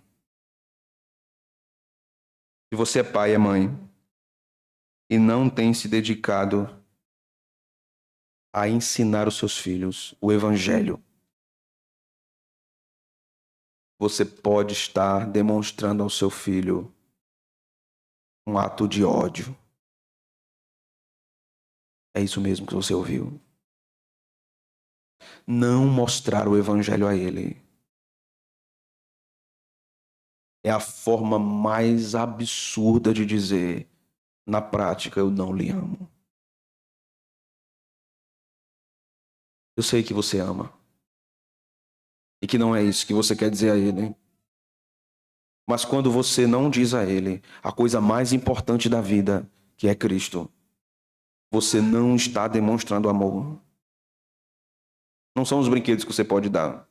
Se você é pai, é mãe, e não tem se dedicado a ensinar os seus filhos o Evangelho, você pode estar demonstrando ao seu filho um ato de ódio. É isso mesmo que você ouviu. Não mostrar o Evangelho a ele é a forma mais absurda de dizer: na prática, eu não lhe amo. Eu sei que você ama. E que não é isso que você quer dizer a ele. Mas quando você não diz a ele a coisa mais importante da vida, que é Cristo, você não está demonstrando amor. Não são os brinquedos que você pode dar.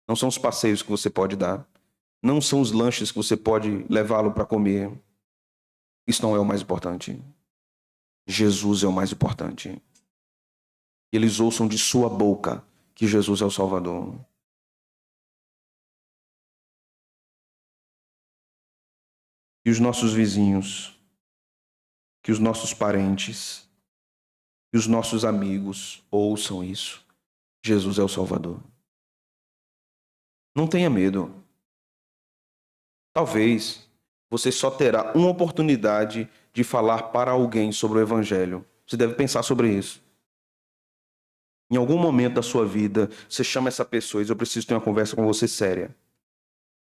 Não são os passeios que você pode dar. Não são os lanches que você pode levá-lo para comer. Isso não é o mais importante. Jesus é o mais importante. Eles ouçam de sua boca que Jesus é o Salvador. E os nossos vizinhos, que os nossos parentes, que os nossos amigos ouçam isso. Jesus é o Salvador. Não tenha medo. Talvez você só terá uma oportunidade de falar para alguém sobre o Evangelho. Você deve pensar sobre isso. Em algum momento da sua vida, você chama essa pessoa e diz: eu preciso ter uma conversa com você séria.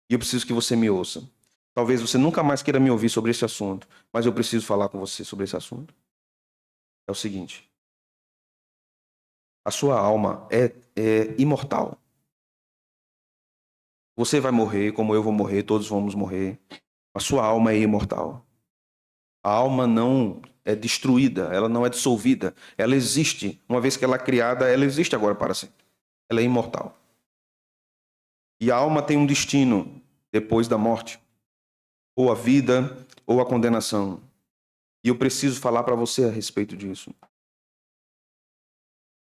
E eu preciso que você me ouça. Talvez você nunca mais queira me ouvir sobre esse assunto, mas eu preciso falar com você sobre esse assunto. É o seguinte: A sua alma é imortal. Você vai morrer, como eu vou morrer, todos vamos morrer. A sua alma é imortal. A alma não é destruída, ela não é dissolvida. Ela existe. Uma vez que ela é criada, ela existe agora para sempre. Ela é imortal. E a alma tem um destino depois da morte. Ou a vida, ou a condenação. E eu preciso falar para você a respeito disso.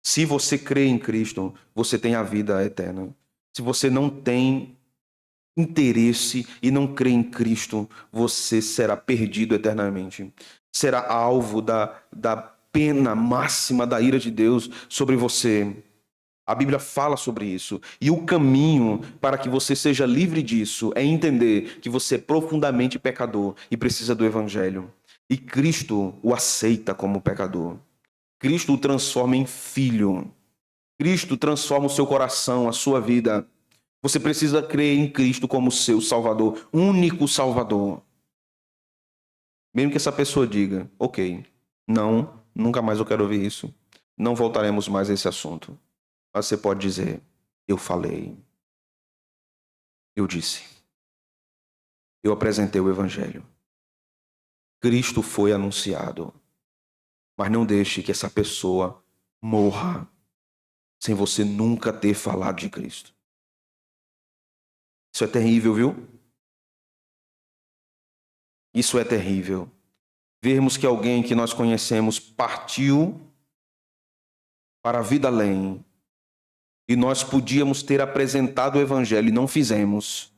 Se você crê em Cristo, você tem a vida eterna. Se você não tem interesse e não crê em Cristo, você será perdido eternamente. Será alvo da pena máxima da ira de Deus sobre você. A Bíblia fala sobre isso. E o caminho para que você seja livre disso é entender que você é profundamente pecador e precisa do Evangelho. E Cristo o aceita como pecador. Cristo o transforma em filho. Cristo transforma o seu coração, a sua vida. Você precisa crer em Cristo como seu Salvador, único Salvador. Mesmo que essa pessoa diga, ok, não, nunca mais eu quero ouvir isso. Não voltaremos mais a esse assunto. Mas você pode dizer, eu falei, eu disse, eu apresentei o Evangelho. Cristo foi anunciado. Mas não deixe que essa pessoa morra sem você nunca ter falado de Cristo. Isso é terrível, viu? Isso é terrível. Vermos que alguém que nós conhecemos partiu para a vida além e nós podíamos ter apresentado o Evangelho e não fizemos.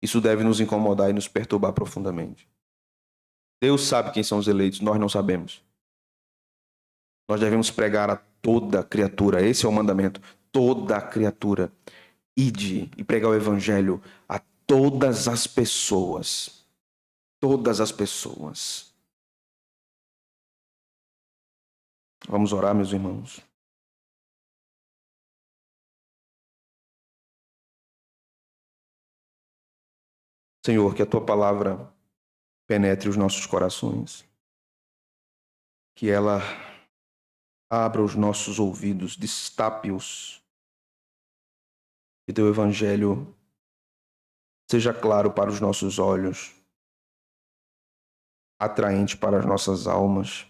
Isso deve nos incomodar e nos perturbar profundamente. Deus sabe quem são os eleitos, nós não sabemos. Nós devemos pregar a toda criatura, esse é o mandamento, toda criatura. Ide e pregar o Evangelho a todas as pessoas. Todas as pessoas. Vamos orar, meus irmãos. Senhor, que a tua palavra penetre os nossos corações. Que ela abra os nossos ouvidos, destape-os. Que teu Evangelho seja claro para os nossos olhos, atraente para as nossas almas.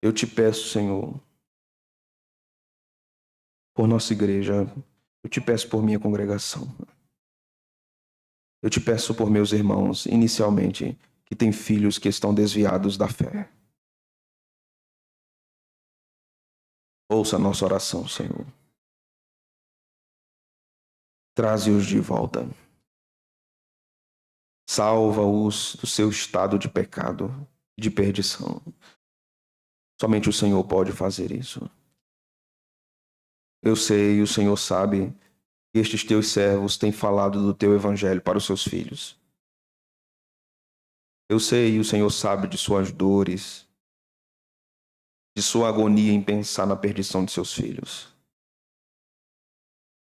Eu te peço, Senhor, por nossa igreja, eu te peço por minha congregação. Eu te peço por meus irmãos, inicialmente, que têm filhos que estão desviados da fé. Ouça a nossa oração, Senhor. Traze-os de volta. Salva-os do seu estado de pecado e de perdição. Somente o Senhor pode fazer isso. Eu sei, o Senhor sabe, que estes teus servos têm falado do teu evangelho para os seus filhos. Eu sei, o Senhor sabe de suas dores, de sua agonia em pensar na perdição de seus filhos.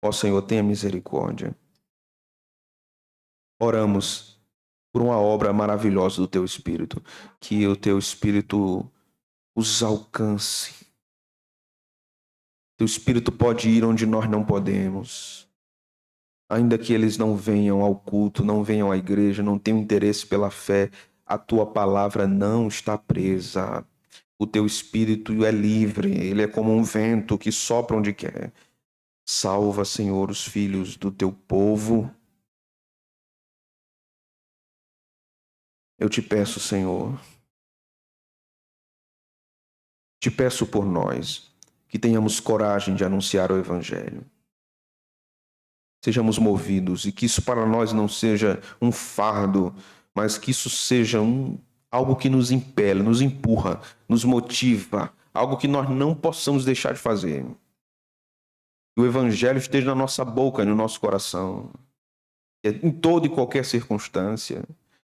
Ó Senhor, tenha misericórdia. Oramos por uma obra maravilhosa do teu Espírito, que o teu Espírito os alcance. Teu Espírito pode ir onde nós não podemos. Ainda que eles não venham ao culto, não venham à igreja, não tenham interesse pela fé, a tua palavra não está presa. O teu Espírito é livre, ele é como um vento que sopra onde quer. Salva, Senhor, os filhos do teu povo. Eu te peço, Senhor, te peço por nós, que tenhamos coragem de anunciar o Evangelho. Sejamos movidos e que isso para nós não seja um fardo, mas que isso seja algo que nos impele, nos empurra, nos motiva, algo que nós não possamos deixar de fazer. Que o Evangelho esteja na nossa boca e no nosso coração, em toda e qualquer circunstância.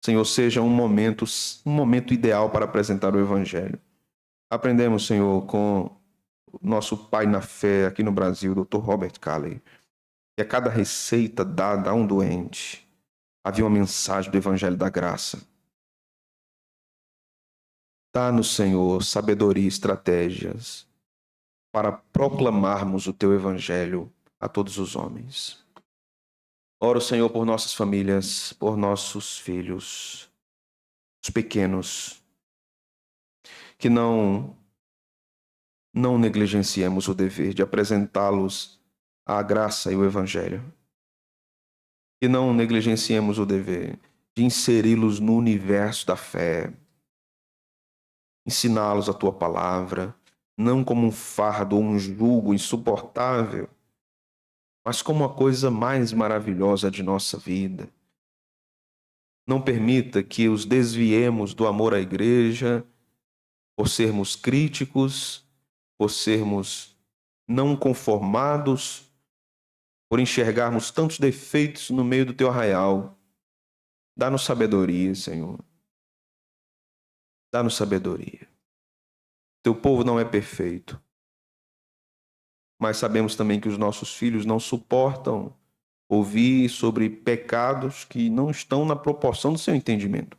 Senhor, seja um momento ideal para apresentar o Evangelho. Aprendemos, Senhor, com o nosso pai na fé aqui no Brasil, Dr. Robert Calley, que a cada receita dada a um doente havia uma mensagem do Evangelho da Graça. Dá-nos, Senhor, sabedoria e estratégias para proclamarmos o teu evangelho a todos os homens. Oro, Senhor, por nossas famílias, por nossos filhos, os pequenos, que não negligenciemos o dever de apresentá-los à graça e o evangelho. Que não negligenciemos o dever de inseri-los no universo da fé, ensiná-los a tua palavra, não como um fardo ou um jugo insuportável, mas como a coisa mais maravilhosa de nossa vida. Não permita que os desviemos do amor à igreja por sermos críticos, por sermos não conformados, por enxergarmos tantos defeitos no meio do teu arraial. Dá-nos sabedoria, Senhor. Dá-nos sabedoria. Teu povo não é perfeito, mas sabemos também que os nossos filhos não suportam ouvir sobre pecados que não estão na proporção do seu entendimento.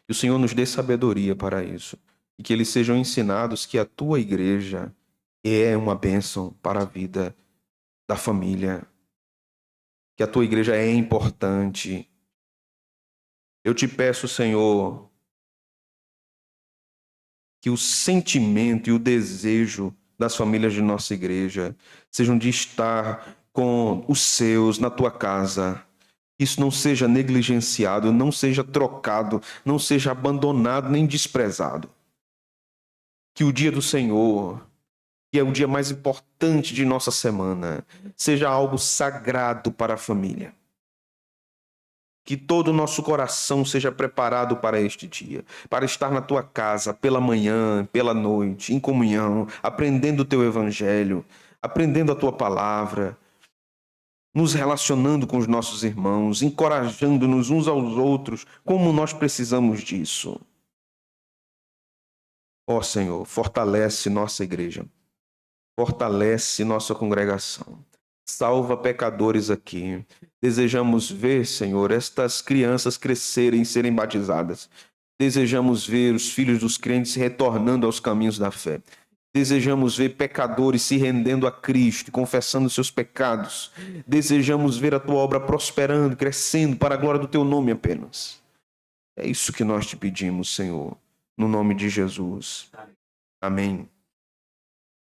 Que o Senhor nos dê sabedoria para isso e que eles sejam ensinados que a tua igreja é uma bênção para a vida da família, que a tua igreja é importante. Eu te peço, Senhor, que o sentimento e o desejo das famílias de nossa igreja sejam de estar com os seus na tua casa. Isso não seja negligenciado, não seja trocado, não seja abandonado nem desprezado. Que o dia do Senhor, que é o dia mais importante de nossa semana, seja algo sagrado para a família. Que todo o nosso coração seja preparado para este dia, para estar na tua casa pela manhã, pela noite, em comunhão, aprendendo o teu evangelho, aprendendo a tua palavra, nos relacionando com os nossos irmãos, encorajando-nos uns aos outros, como nós precisamos disso. Ó Senhor, fortalece nossa igreja, fortalece nossa congregação. Salva pecadores aqui. Desejamos ver, Senhor, estas crianças crescerem e serem batizadas. Desejamos ver os filhos dos crentes retornando aos caminhos da fé. Desejamos ver pecadores se rendendo a Cristo, confessando seus pecados. Desejamos ver a tua obra prosperando, crescendo para a glória do teu nome apenas. É isso que nós te pedimos, Senhor, no nome de Jesus. Amém.